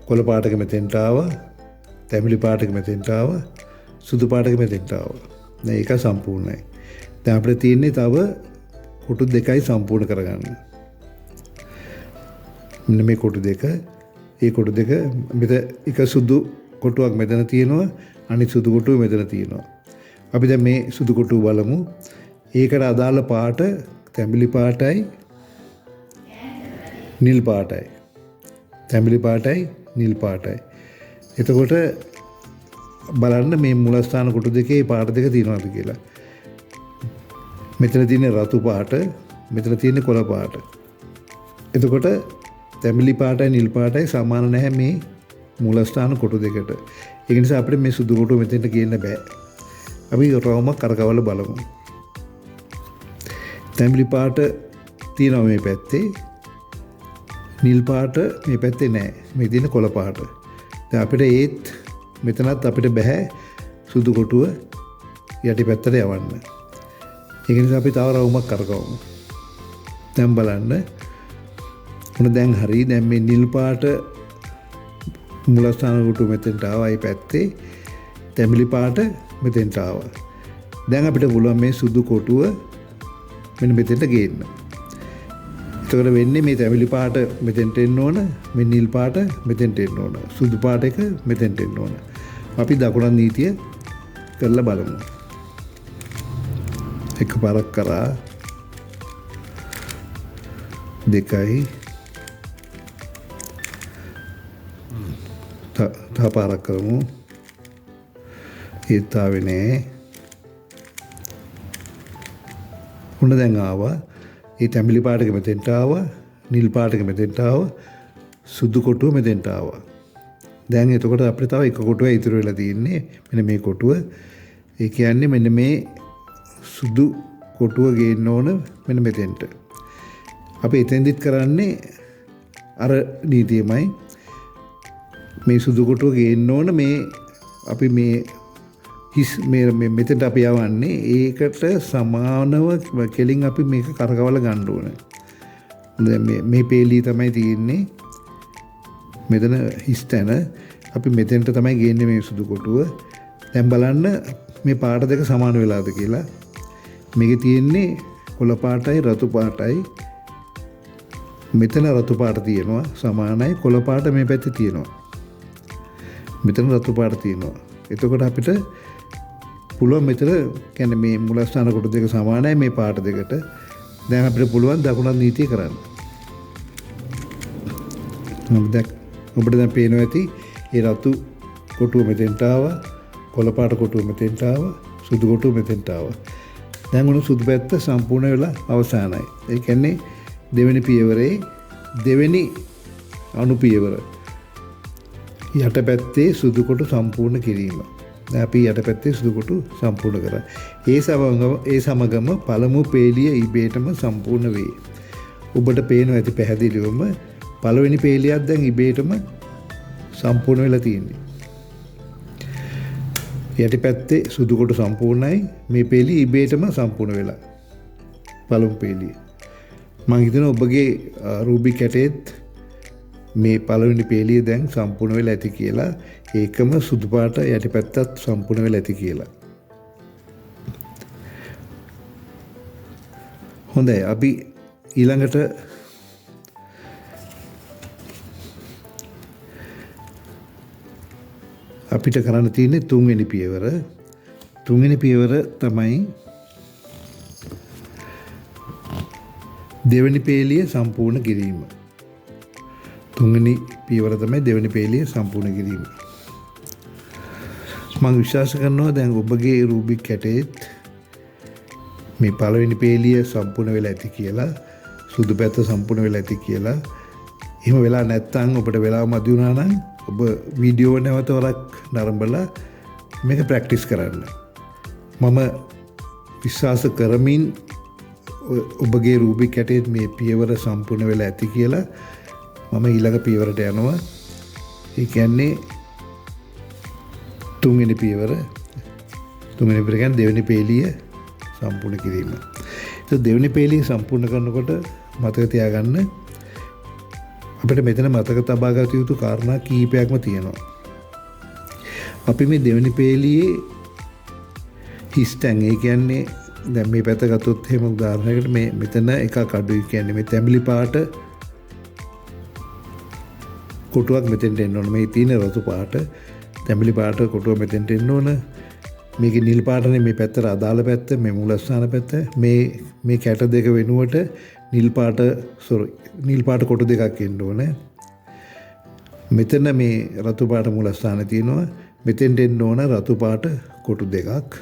S1: කොළ පාටක මෙතෙන්ට ආවා, තැඹිලි පාටක මෙතෙන්ට ආවා, සුදු පාටක මෙතෙන්ට ආවා. දැන් ඒක සම්පූර්ණයි. දැන් අපිට තියෙන්නේ තව කොටු දෙකයි සම්පූර්ණ කරගන්න. මෙන්න මේ කොටු දෙක, ඒ කොටු දෙක මෙතන එක සුදු කොටුවක් මෙතන තියෙනවා, අනිත් සුදු කොටුව මෙතන තියෙනවා. අපි දැන් මේ සුදු කොටුව බලමු. ඒකට අදාළ පාට තැඹිලි පාටයි නිල් පාටයි. තැඹිලි පාටයි නිල් පාටයි. එතකොට බලන්න මේ මූලස්ථාන කොටු දෙකේ පාට දෙක තියෙනවද කියලා. මෙතන තියෙන රතු පාට, මෙතන තියෙන කොළ පාට. එතකොට තැඹිලි පාටයි නිල් පාටයි සමාන නැහැ මේ මූලස්ථාන කොටු දෙකට. ඒ නිසා අපිට මේ සුදු කොටුව මෙතෙන්ට ගේන්න බෑ. අපි රවුමක් කරකවල බලමු. තැඹිලි පාට තියෙනවා මේ පැත්තේ. නිල් පාට මේ පැත්තේ නැහැ. මේ තියෙන කොළ පාට. දැන් අපිට ඒත් මෙතනත් අපිට බෑ සුදු කොටුව යටි පැත්තට යවන්න. ඒක නිසා අපි තව රවුමක් කරකවමු. දැන් බලන්න. මොන දැන් හරි. දැන් මේ නිල් පාට මූලස්ථාන කොටුව මෙතෙන්ට ආවා මේ පැත්තේ. තැඹිලි පාට මෙතෙන්ට ආවා. දැන් අපිට පුළුවන් මේ සුදු කොටුව මෙන්න මෙතෙන්ට ගේන්න. එතකොට වෙන්නේ මේ තැඹිලි පාට මෙතෙන්ට එන්න ඕන, මේ නිල් පාට මෙතෙන්ට එන්න ඕන, සුදු පාට එක මෙතෙන්ට එන්න ඕන. අපි දකුණත් නීතිය කරලා බලමු. එක පාරක් කරා දෙකයි තව පාරක් කරමු. ඒතාවේ නෑ. උන්න දැන් ආවා. ඒ තැඹිලි පාටක මෙතෙන්ට ආවා, නිල් පාටක මෙතෙන්ට ආවා, සුදු කොටුව මෙතෙන්ට ආවා. දැන් එතකොට අපිට තව එක කොටුවක් ඉතුරු වෙලා තියෙන්නේ. මෙන්න මේ කොටුව. ඒ කියන්නේ මෙන්න මේ සුදු කොටුව ගේන්න ඕන මෙන්න මෙතෙන්ට. අපි එතෙන්දිත් කරන්නේ අර නීතියමයි. මේ සුදු කොටුව ගේන්න ඕන මේ අපි මේ හිස් මේ මෙතෙන්ට අපි යවන්නේ ඒකට සමානව කෙලින් අපි මේක කරකවල ගන්න ඕන. දැන් මේ පේලිය තමයි තියෙන්නේ. මෙතන හිස් තැන අපි මෙතෙන්ට තමයි ගේන්නේ මේ සුදු කොටුව. දැන් බලන්න මේ පාට දෙක සමාන වෙලාද කියලා. මේකේ තියෙන්නේ කොළ පාටයි රතු පාටයි. මෙතන රතු පාට තියෙනවා සමානයි. කොළ පාට මේ පැත්තේ තියෙනවා. මෙතන රතු පාට තියෙනවා. එතකොට අපිට පුළුවන් මෙතන කියන්නේ මේ මූලස්ථාන කොටු දෙක සමානයි මේ පාට දෙකට. දැන් අපිට පුළුවන් දකුණත් නීතිය කරන්න. ඔබට දැන් පේනවා ඇති ඒ රතු කොටුව මෙතෙන්ට ආවා, කොළ පාට කොටුව මෙතෙන්ට ආවා, සුදු කොටුව මෙතෙන්ට ආවා. දැන් උණු සුදු පැත්ත සම්පූර්ණ වෙලා අවසానයි. ඒ කියන්නේ දෙවෙනි පියවරේ දෙවෙනි අණු පියවර. යටපැත්තේ සුදු කොටු සම්පූර්ණ කිරීම. අපි යටපැත්තේ සුදු කොටු සම්පූර්ණ කරා. ඒ සමගම පළමු පේලිය ඉබේටම සම්පූර්ණ වේ. ඔබට පේනවා ඇති පැහැදිලිවම පළවෙනි පේලියක් දැන් ඉබේටම සම්පූර්ණ වෙලා තියෙන්නේ. යටිපැත්තේ සුදු කොටු සම්පූර්ණයි. මේ පේලිය ඉබේටම සම්පූර්ණ වෙලා. පළමු පේලිය. මම හිතනවා ඔබගේ රූබික් කැටේත් මේ පළවෙනි පේලිය දැන් සම්පූර්ණ වෙලා ඇති කියලා. ඒකම සුදු පාට යටිපැත්තත් සම්පූර්ණ වෙලා ඇති කියලා. හොඳයි අපි ඊළඟට අපිට කරන්න තියෙන්නේ තුන්වෙනි පියවර. තුන්වෙනි පියවර තමයි දෙවෙනි පේලිය සම්පූර්ණ කිරීම. තුන්වෙනි පියවර තමයි දෙවෙනි පේලිය සම්පූර්ණ කිරීම. මම විශ්වාස කරනවා දැන් ඔබගේ රූබික් කැටේත් මේ පළවෙනි පේලිය සම්පූර්ණ වෙලා ඇති කියලා, සුදු පැත්ත සම්පූර්ණ වෙලා ඇති කියලා. එහෙම වෙලා නැත්නම් ඔබට වෙලාව මදි වුණා නම් ඔබ වීඩියෝ නැවත වරක් නරඹලා මේක ප්‍රැක්ටිස් කරන්න. මම විශ්වාස කරමින් ඔබගේ රූබික් කැටේත් මේ පියවර සම්පූර්ණ වෙලා ඇති කියලා මම ඊළඟ පියවරට යනවා. ඒ කියන්නේ තුන්වෙනි පියවර කියන්නේ දෙවෙනි පේලිය සම්පූර්ණ කිරීම. ඒක දෙවෙනි පේලිය සම්පූර්ණ කරනකොට මතක තියාගන්න අපිට මෙතන මතක තබා ගත යුතු කාරණා කීපයක්ම තියෙනවා. අපි මේ දෙවෙනි පේලියේ හිස්ටැන්, ඒ කියන්නේ දැන් මේ පැත්ත ගත්තොත් එහෙම උදාහරණයකට මේ මෙතන එකක් අඩුයි කියන්නේ මේ තැඹිලි පාට කොටුවක් මෙතෙන්ට එන්න ඕන. මේ තියෙන රතු පාට තැඹිලි පාට කොටුව මෙතෙන්ට එන්න ඕන. මේකේ නිල් පාටනේ මේ පැත්තට අදාළ පැත්ත, මේ මූලස්ථාන පැත්ත. මේ කැට දෙක වෙනුවට නිල් පාට කොටු දෙකක් එන්න ඕන. මෙතන මේ රතු පාට මූලස්ථාන තියෙනවා. මෙතෙන්ට එන්න ඕන රතු පාට කොටු දෙකක්.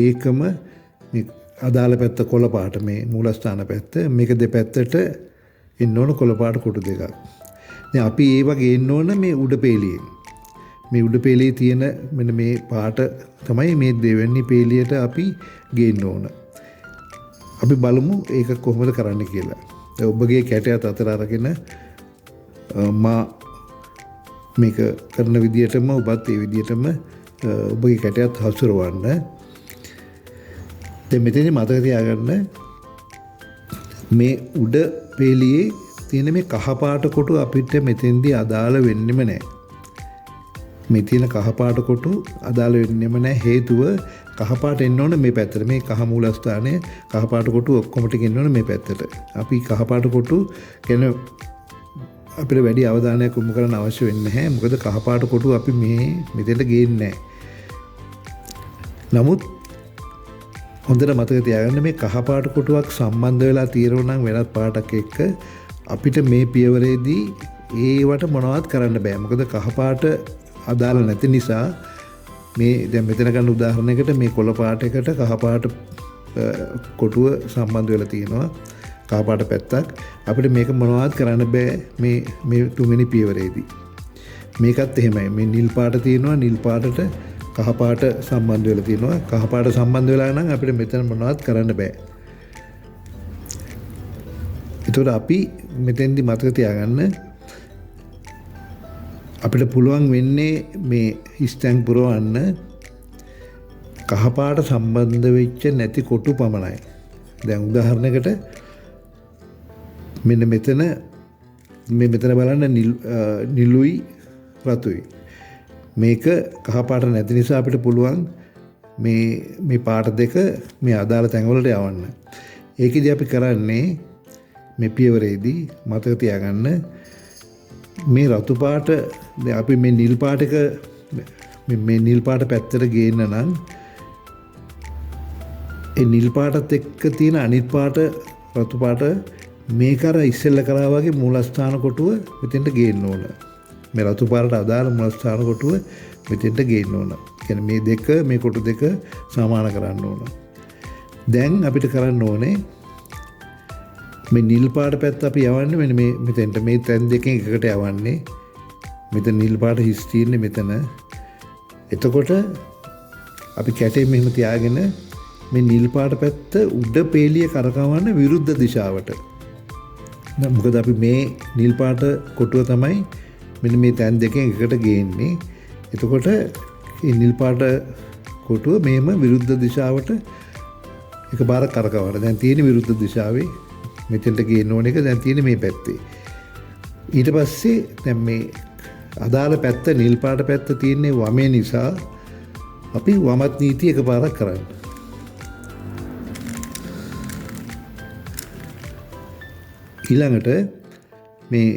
S1: ඒකම මේ අදාළ පැත්ත කොළ පාට, මේ මූලස්ථාන පැත්ත. මේක දෙපැත්තට එන්න ඕන කොළ පාට කොටු දෙකක්. දැන් අපි ඒ වගේ එන්න ඕන මේ උඩ පේලියෙන්. මේ උඩ පේලියේ තියෙන මෙන්න මේ පාට තමයි මේ දෙවෙනි පේලියට අපි ගේන්න ඕන. අපි බලමු ඒක කොහොමද කරන්න කියලා. දැන් ඔබගේ කැටයත් අතර අරගෙන මා මේක කරන විදියටම ඔබත් ඒ විදියටම ඔබගේ කැටයත් හසුරවන්න. දැන් මෙතන මතක තියාගන්න මේ උඩ පේලියේ තියෙන මේ කහ පාට කොටු අපිට මෙතෙන්දී අදාළ වෙන්නෙම නැහැ. මේ තියෙන කහ පාට කොටු අදාළ වෙන්නෙම නැහැ. හේතුව කහ පාට එන්න ඕන මේ පැත්තට. මේ කහ මූලස්ථානයේ කහ පාට කොටු ඔක්කොම ටික එන්න ඕන මේ පැත්තට. අපි කහ පාට කොටු ගැන අපිට වැඩි අවධානයක් යොමු කරන්න අවශ්‍ය වෙන්නේ නැහැ. මොකද කහ පාට කොටු අපි මෙතෙන්ට ගේන්නේ නැහැ. නමුත් හොඳට මතක තියාගන්න මේ කහ පාට කොටුවක් සම්බන්ධ වෙලා තියෙනවා නම් වෙනත් පාටක් එක්ක අපිට මේ පියවරේදී ඒවට මොනවත් කරන්න බෑ. මොකද කහ පාට අදාළ නැති නිසා මේ දැන් මෙතන ගන්න උදාහරණයකට මේ කොළ පාටයකට කහ පාට කොටුව සම්බන්ධ වෙලා තියෙනවා. කහ පාට පැත්තක්. අපිට මේක මොනවත් කරන්න බෑ මේ තුන්වෙනි පියවරේදී. මේකත් එහෙමයි. මේ නිල් පාට තියෙනවා. නිල් පාටට කහ පාට සම්බන්ධ වෙලා තියෙනවා. කහ පාට සම්බන්ධ වෙලා නම් අපිට මෙතන මොනවත් කරන්න බෑ. ඒතකොට අපි මෙතෙන්දි මතක තියාගන්න අපිට පුළුවන් වෙන්නේ මේ හිස්ටැන් පුරවන්න කහ පාට සම්බන්ධ වෙච්ච නැති කොටු පමණයි. දැන් උදාහරණයකට මෙන්න මෙතන බලන්න නිලුයි රතුයි. මේක කහ පාට නැති නිසා අපිට පුළුවන් මේ පාට දෙක මේ අදාළ තැන්වලට යවන්න. ඒකෙදි අපි කරන්නේ මේ පියවරේදී මතක තියාගන්න මේ රතු පාට අපි මේ නිල් පාටක මේ නිල් පාට පැත්තට ගේන්න නම් ඒ නිල් පාටත් එක්ක තියෙන අනිත් පාට රතු පාට මේක අර ඉස්සෙල්ල කරා වගේ මූලස්ථාන කොටුව මෙතෙන්ට ගේන්න ඕන. මේ රතු පාටට අදාළ මූලස්ථාන කොටුව මෙතෙන්ට ගේන්න ඕන. කියන්නේ මේ දෙක මේ කොටු දෙක සමාන කරන්න ඕන. දැන් අපිට කරන්න ඕනේ මේ නිල් පාට පැත්ත අපි යවන්නේ මෙන්න මෙතෙන්ට මේ තැන් දෙකෙන් එකකට යවන්නේ මෙතන නිල් පාට හිස් තියෙන්නේ මෙතන. එතකොට අපි කැටේ මෙහෙම තියාගෙන මේ නිල් පාට පැත්ත උඩ පේලිය කරකවන්න විරුද්ධ දිශාවට. මොකද අපි මේ නිල් පාට කොටුව තමයි මෙන්න මේ තැන් දෙකෙන් එකට ගේන්නේ. එතකොට මේ නිල් පාට කොටුව මෙහෙම විරුද්ධ දිශාවට එකපාරක් කරකවන්න. දැන් තියෙන්නේ විරුද්ධ දිශාවේ. මෙතෙන්ට ගේන්න ඕන එක දැන් තියෙන්නේ මේ පැත්තේ. ඊට පස්සේ දැන් මේ අදාළ පැත්ත නිල් පාට පැත්ත තියෙන්නේ වමේ නිසා අපි වමත් නීතිය එකපාරක් කරන්න. ඊළඟට මේ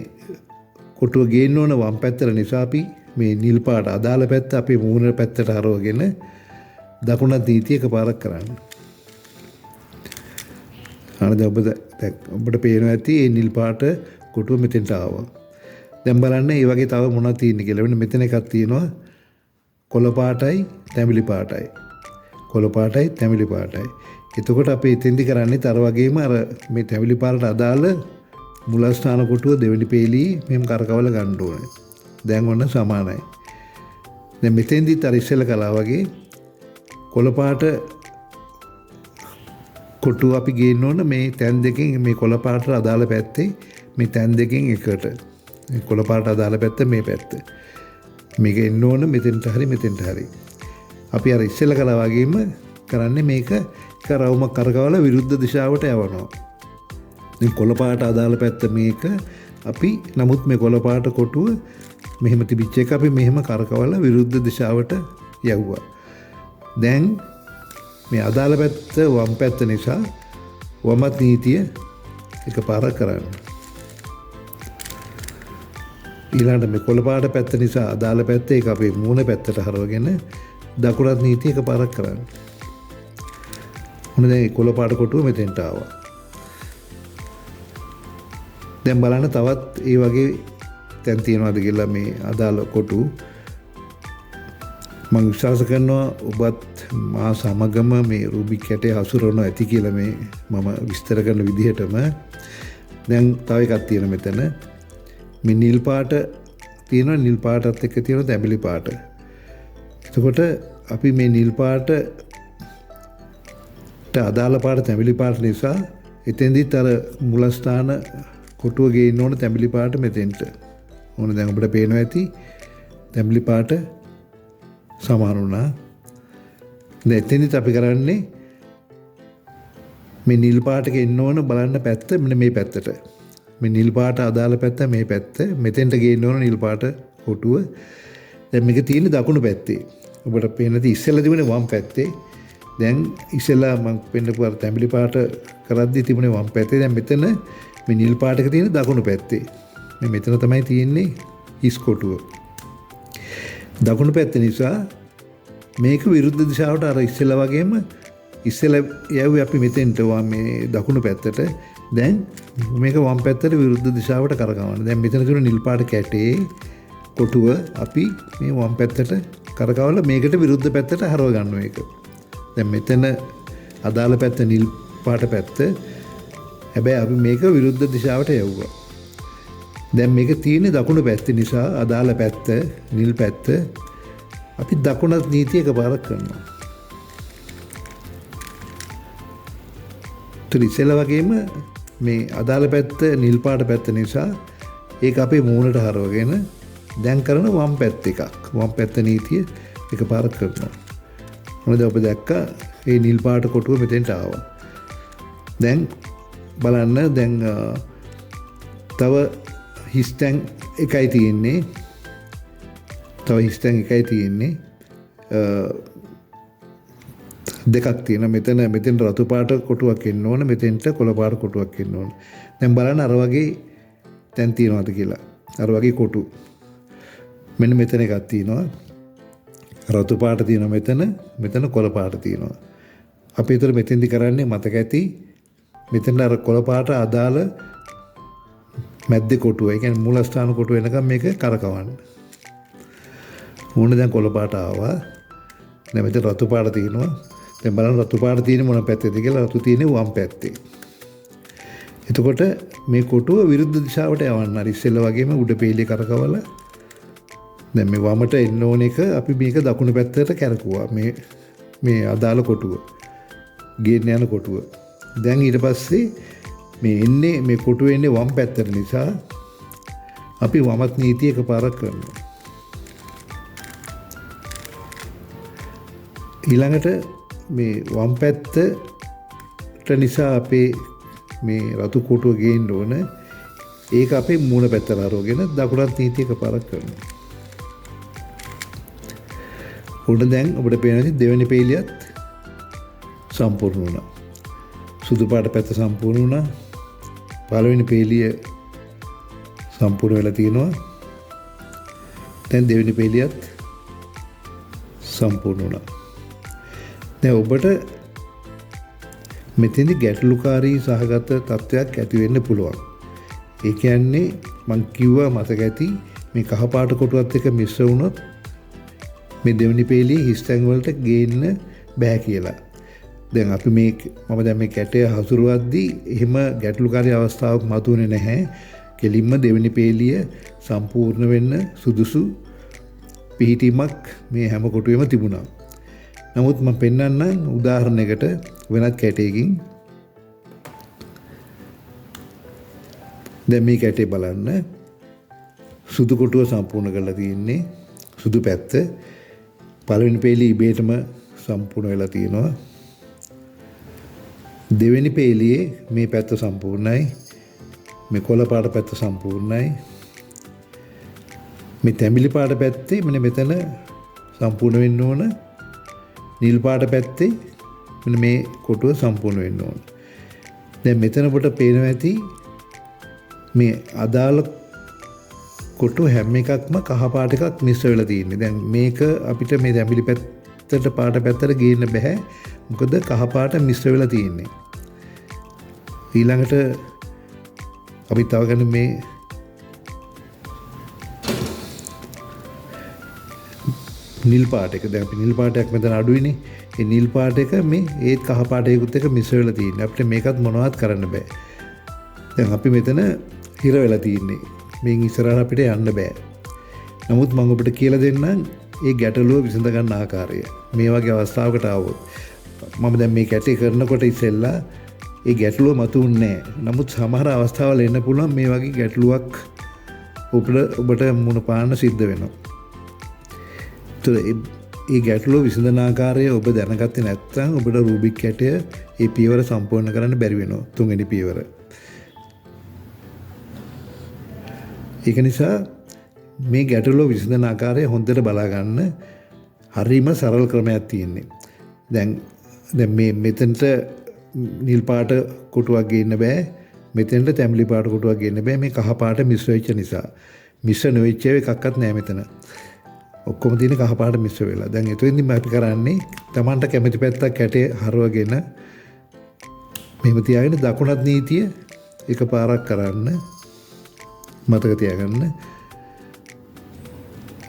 S1: කොටුව ගේන්න ඕන වම් පැත්තට නිසා අපි මේ නිල් පාට අදාළ පැත්ත අපේ මූණ පැත්තට හරවගෙන දකුණත් නීතිය එකපාරක් කරන්න. ඔබට පේනවා ඇති මේ නිල් පාට කොටුව මෙතෙන්ට ආවා. දැන් බලන්න මේ වගේ තව මොනවද තියෙන්නේ කියලා. මෙන්න මෙතන එකක් තියෙනවා කොළ පාටයි තැඹිලි පාටයි. කොළ පාටයි තැඹිලි පාටයි. එතකොට අපි එතෙන්දි කරන්නේ අර වගේම අර මේ තැඹිලි පාටට අදාළ මුලස්ථාන කොටුව දෙවෙනි පේලියේ මෙහෙම කරකවල ගන්න ඕනේ. දැන් ඔන්න සමානයි. දැන් මෙතෙන්දිත් අර ඉස්සෙල්ලා කළා වගේ කොළ පාට කොටුව අපි ගේන්න ඕන මේ තැන් දෙකෙන් මේ කොළ පාටට අදාළ පැත්තේ මේ තැන් දෙකෙන් එකට. කොළ පාට අදාළ පැත්ත මේ පැත්ත. මේක එන්න ඕන මෙතෙන්ට හරි මෙතෙන්ට හරි. අපි අර ඉස්සෙල්ලා කළා වගේම කරන්නේ මේක එක රවුමක් කරකවලා විරුද්ධ දිශාවට යවනවා. දැන් කොළ පාට අදාළ පැත්ත මේක අපි නමුත් මේ කොළ පාට කොටුව මෙහෙම තිබිච්ච එක අපි මෙහෙම කරකවලා විරුද්ධ දිශාවට යවුවා. දැන් මේ අදාළ පැත්ත වම් පැත්ත නිසා වමත් නීතිය එකපාරක් කරන්න. ඊළඟට මේ කොළ පාට පැත්ත නිසා අදාළ පැත්ත ඒක අපේ මූණ පැත්තට හරවගෙන දකුණත් නීතිය එකපාරක් කරන්න. මොන දැන් කොළ පාට කොටුව මෙතෙන්ට ආවා. දැන් බලන්න තවත් ඒ වගේ තැන් තියනවාද කියලා මේ අදාළ කොටු. මම විශ්වාස කරනවා ඔබත් මා සමගම මේ රූබික් කැටේ හසුරවනවා ඇති කියලා මේ මම විස්තර කරන විදිහටම. දැන් තව එකක් තියෙන මෙතන. මේ නිල් පාට තියෙනවා නිල් පාටත් එක්ක තියෙනවා තැඹිලි පාට. එතකොට අපි මේ නිල් පාට අදාළ පාට තැඹිලි පාට නිසා එතෙන්දිත් අර මුලස්ථාන කොටුව ගේන්න ඕන තැඹිලි පාට මෙතෙන්ට. ඕන දැන් ඔබට පේනවා ඇති තැඹිලි පාට සමාන වුණා. දැන් එතෙන්දිත් අපි කරන්නේ මේ නිල් පාටක එන්න ඕන බලන්න පැත්ත මෙන්න මේ පැත්තට. මේ නිල් පාට අදාළ පැත්ත මේ පැත්ත මෙතෙන්ට ගේන්න ඕන නිල් පාට කොටුව. දැන් මේක තියෙන්නේ දකුණු පැත්තේ. ඔබට පේන දේ ඉස්සෙල්ලා තිබුණේ වම් පැත්තේ. දැන් ඉස්සෙල්ලා මම පෙන්නපු අර තැඹිලි පාට කරද්දී තිබුණේ වම් පැත්තේ. දැන් මෙතන මේ නිල් පාටක තියෙන දකුණු පැත්තේ. මේ මෙතන තමයි තියෙන්නේ හිස් කොටුව. දකුණු පැත්ත නිසා මේක විරුද්ධ දිශාවට අර ඉස්සෙල්ලා වගේම ඉස්සෙල්ලා යවුවේ අපි මෙතෙන්ට මේ දකුණු පැත්තට. දැන් මේක වම් පැත්තට විරුද්ධ දිශාවට කරකවන්න. දැන් මෙතන තියෙන නිල් පාට කැටේ කොටුව අපි මේ වම් පැත්තට කරකවලා මේකට විරුද්ධ පැත්තට හරව ගන්නවා ඒක. දැන් මෙතන අදාළ පැත්ත නිල් පාට පැත්ත. හැබැයි අපි මේක විරුද්ධ දිශාවට යවුවා. දැන් මේක තියෙන්නේ දකුණු පැත්ත නිසා අදාළ පැත්ත නිල් පැත්ත අපි දකුණත් නීතිය එකපාරක් කරනවා. ඉස්සෙල්ලා වගේම මේ අදාළ පැත්ත නිල් පාට පැත්ත නිසා ඒක අපේ මූණට හරවගෙන දැන් කරන වම් පැත්ත එකක්. වම් පැත්ත නීතිය එකපාරක් කරනවා. මොනද ඔබ දැක්කා මේ නිල් පාට කොටුව මෙතෙන්ට ආවා. දැන් බලන්න දැන් තව හිස්තැන් එකයි තියෙන්නේ. දෙකක් තියෙනවා. මෙතෙන් රතු පාට කොටුවක් එන්න ඕන. මෙතෙන්ට කොළ පාට කොටුවක් එන්න ඕන. දැන් බලන්න අර වගේ තැන් තියෙනවද කියලා. අර වගේ කොටු. මෙන්න මෙතන එකක් තියෙනවා. රතු පාට තියෙනවා මෙතන කොළ පාට තියෙනවා. අපි ඒතර මෙතෙන්දි කරන්නේ මතක ඇති මෙතන අර කොළ පාට අදාළ මැද්දේ කොටුව. ඒ කියන්නේ මූලස්ථාන කොටුව එනකම් මේක කරකවන්න. ඕනේ දැන් කොළ පාට ආවා. දැන් මෙතන රතු පාට තියෙනවා. දැන් බලන්න රතු පාට තියෙන්නේ මොන පැත්තේද කියලා. රතු තියෙන්නේ වම් පැත්තේ. එතකොට මේ කොටුව විරුද්ධ දිශාවට යවන්න. අර ඉස්සෙල්ලා වගේම උඩ පේලිය කරකවලා දැන් මේ වමට එන්න ඕන එක අපි මේක දකුණු පැත්තට කැරකුවා. මේ අදාළ කොටුව. ගේන්න යන කොටුව. දැන් ඊට පස්සේ මේ එන්නේ මේ කොටුව එන්නේ වම් පැත්තට නිසා අපි වමත් නීතිය එකපාරක් කරනවා. ඊළඟට මේ වම් පැත්තට නිසා අපේ මේ රතු කොටුව ගේන්න ඕන. ඒක අපේ මූණ පැත්තට හරවගෙන දකුණත් නීතිය එකපාරක් කරනවා. උඩ දැන් ඔබට පේනවා දෙවෙනි පේලියත් සම්පූර්ණ වුණා. සුදු පාට පැත්ත සම්පූර්ණ වුණා. පළවෙනි පේලිය සම්පූර්ණ වෙලා තියෙනවා. දැන් දෙවෙනි පේලියත් සම්පූර්ණ වුණා. දැන් ඔබට මෙතෙන්දි ගැටලුකාරී සහගත තත්ත්වයක් ඇති වෙන්න පුළුවන්. ඒ කියන්නේ මං කිව්වා මතක ඇති මේ කහ පාට කොටුවත් එක්ක මිශ්‍ර වුණොත් මේ දෙවෙනි පේලියේ හිස් තැන් වලට ගේන්න බෑ කියලා. දැන් අපි මම දැන් මේ කැටය හසුරුවද්දී එහෙම ගැටලුකාරී අවස්ථාවක් මතුවන්නේ නැහැ. කෙලින්ම දෙවෙනි පේලිය සම්පූර්ණ වෙන්න සුදුසු පිහිටීමක් මේ හැම කොටුවෙම තිබුණා. නමුත් මම පෙන්වන්නම් උදාහරණයකට වෙනත් කැටයකින්. දැන් මේ කැටේ බලන්න. සුදු කොටුව සම්පූර්ණ කරලා තියෙන්නේ. සුදු පැත්ත. පළවෙනි පේලිය ඉබේටම සම්පූර්ණ වෙලා තියෙනවා. දෙවෙනි පේලියේ මේ පැත්ත සම්පූර්ණයි. මේ කොළ පාට පැත්ත සම්පූර්ණයි. මේ තැඹිලි පාට පැත්තේ මෙතන සම්පූර්ණ වෙන්න ඕන. නිල් පාට පැත්තේ මේ කොටුව සම්පූර්ණ වෙන්න ඕන. දැන් මෙතන ඔබට පේනවා ඇති මේ අදාළ කොටුව හැම එකක්ම කහ පාට එකක් මිශ්‍ර වෙලා තියෙන්නේ. දැන් මේක අපිට මේ තැඹිලි පැත්තට පාට පැත්තට ගේන්න බෑ. මොකද කහ පාට මිශ්‍ර වෙලා තියෙන්නේ. ඊළඟට අපි තව ගන්න මේ නිල් පාට එක. දැන් අපි නිල් පාටයක් මෙතන අඩුයිනේ. ඒ නිල් පාට එක මේ ඒත් කහ පාට එකකුත් එක්ක මිශ්‍ර වෙලා තියෙන්නේ. අපිට මේකත් මොනවත් කරන්න බෑ. දැන් අපි මෙතන හිර වෙලා තියෙන්නේ. මේන් ඉස්සරහට අපිට යන්න බෑ. නමුත් මම ඔබට කියලා දෙන්නම් ඒ ගැටලුව විසඳ ගන්න ආකාරය. මේ වගේ අවස්ථාවකට ආවොත් මම දැන් මේ කැටේ කරනකොට ඉස්සෙල්ලා ඒ ගැටලුව මතුවන්නේ නැහැ. නමුත් සමහර අවස්ථාවල එන්න පුළුවන් මේ වගේ ගැටලුවක් ඔබට මුණ පාන්න සිද්ධ වෙනවා. ඒ ගැටලුව විසඳන ආකාරය ඔබ දැනගත්තේ නැත්නම් ඔබට රූබික් කැටය ඒ පියවර සම්පූර්ණ කරන්න බැරි වෙනවා. තුන්වෙනි පියවර. ඒක නිසා මේ ගැටලුව විසඳන ආකාරය හොඳට බලා ගන්න. හරිම සරල ක්‍රමයක් තියෙන්නේ. දැන් මෙතනට නිල් පාට කොටුවක් ගේන්න බෑ. මෙතනට තැඹිලි පාට කොටුවක් ගේන්න බෑ. මේ කහ පාට මිශ්‍ර වෙච්ච නිසා. මිශ්‍ර නොවෙච්ච එකක්වත් නෑ මෙතන. ඔක්කොම තියෙන කහ පාට මිශ්‍ර වෙලා. දැන් එතෙන්දි අපි කරන්නේ Tamanට කැමති පැත්තක් කැටේ හරවගෙන මෙහෙම තියාගෙන දකුණත් නීතිය එකපාරක් කරන්න. මතක තියාගන්න.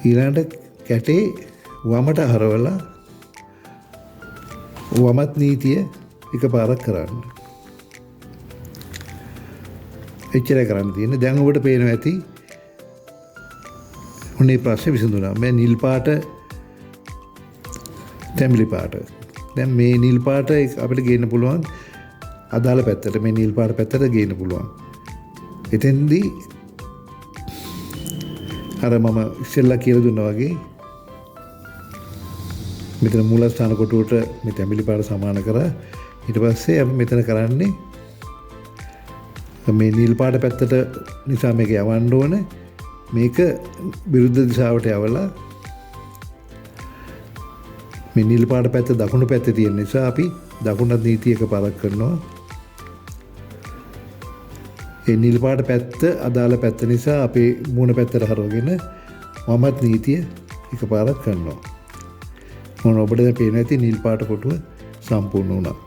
S1: ඊළඟට කැටේ වමට හරවලා වමත් නීතිය එකපාරක් කරන්න. එච්චරයි කරන්න තියෙන්නේ. දැන් ඔබට පේනවා ඇති උනේ ප්‍රශ්නේ විසඳුණා. මේ නිල් පාට තැඹිලි පාට. දැන් මේ නිල් පාට අපිට ගේන්න පුළුවන් අදාළ පැත්තට. මේ නිල් පාට පැත්තට ගේන්න පුළුවන්. එතෙන්දී අර මම ඉස්සෙල්ලා කියලා දුන්නා වගේ මෙතන මූලස්ථාන කොටුවට මේ තැඹිලි පාට සමාන කරා. ඊට පස්සේ අපි මෙතන කරන්නේ මේ නිල් පාට පැත්තට නිසා මේක යවන්න ඕන. මේක විරුද්ධ දිශාවට යවලා මේ නිල් පාට පැත්ත දකුණු පැත්තේ තියෙන නිසා අපි දකුණත් නීතිය එකපාරක් කරනවා. ඒ නිල් පාට පැත්ත අදාළ පැත්ත නිසා අපේ මූණ පැත්තට හරවගෙන වමත් නීතිය එකපාරක් කරනවා. මොන ඔබට දැන් පේනවා ඇති නිල් පාට කොටුව සම්පූර්ණ වුණා.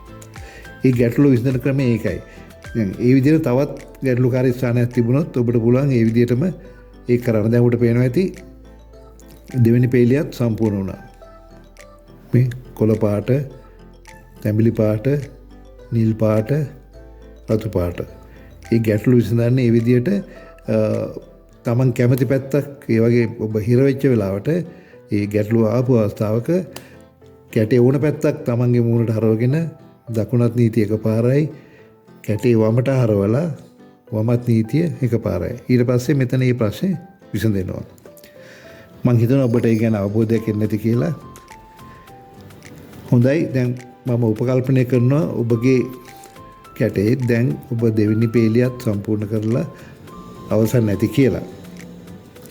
S1: ඒ ගැටලුව විසඳන ක්‍රමය ඒකයි. දැන් ඒ විදිහට තවත් ගැටලුකාරී ස්ථානයක් තිබුණොත් ඔබට පුළුවන් ඒ විදිහටම ඒක කරන්න. දැන් ඔබට පේනවා ඇති දෙවෙනි පේලියත් සම්පූර්ණ වුණා. මේ කොළ පාට, තැඹිලි පාට, නිල් පාට, රතු පාට. ඒ ගැටලු විසඳන්නේ ඒ විදිහට තමන් කැමති පැත්තක් ඒ වගේ ඔබ හිර වෙච්ච වෙලාවට ඒ ගැටලුව ආපු අවස්ථාවක කැටේ ඕන පැත්තක් තමන්ගේ මූණට හරවගෙන දකුණත් නීතිය එකපාරයි කැටේ වමට හරවලා වමත් නීතිය එකපාරයි. ඊට පස්සේ මෙතන මේ ප්‍රශ්නේ විසඳෙනවා. මං හිතනවා ඔබට ඒ ගැන අවබෝධයක් එන්නේ නැති කියලා. හොඳයි දැන් මම උපකල්පනය කරනවා ඔබගේ කැටේ දැන් ඔබ දෙවෙනි පේලියත් සම්පූර්ණ කරලා අවසන් නැති කියලා.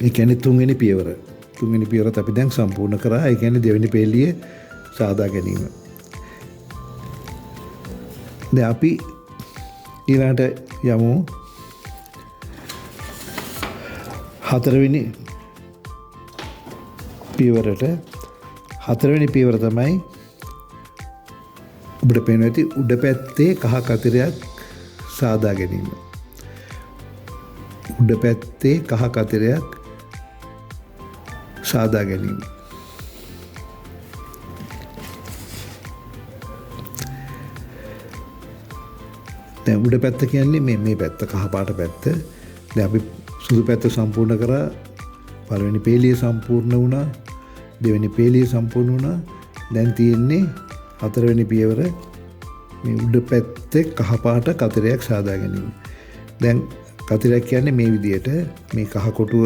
S1: ඒ කියන්නේ තුන්වෙනි පියවර. තුන්වෙනි පියවරත් අපි දැන් සම්පූර්ණ කරා. ඒ කියන්නේ දෙවෙනි පේලිය සාදා ගැනීම. දැන් අපි ඊළඟට යමු හතරවෙනි පියවරට. හතරවෙනි පියවර තමයි ඔබට පේනවා ඇති උඩ පැත්තේ කහ කතරයක් සාදා ගැනීම. උඩ පැත්තේ කහ කතරයක් සාදා ගැනීම. දැන් උඩ පැත්ත කියන්නේ මේ පැත්ත කහ පාට පැත්ත. දැන් අපි සුදු පැත්ත සම්පූර්ණ කරා. පළවෙනි පේලිය සම්පූර්ණ වුණා. දෙවෙනි පේලිය සම්පූර්ණ වුණා. දැන් තියෙන්නේ හතරවෙනි පියවර මේ උඩ පැත්තේ කහ පාට කතරයක් සාදා ගැනීම. දැන් කතරයක් කියන්නේ මේ විදියට මේ කහ කොටුව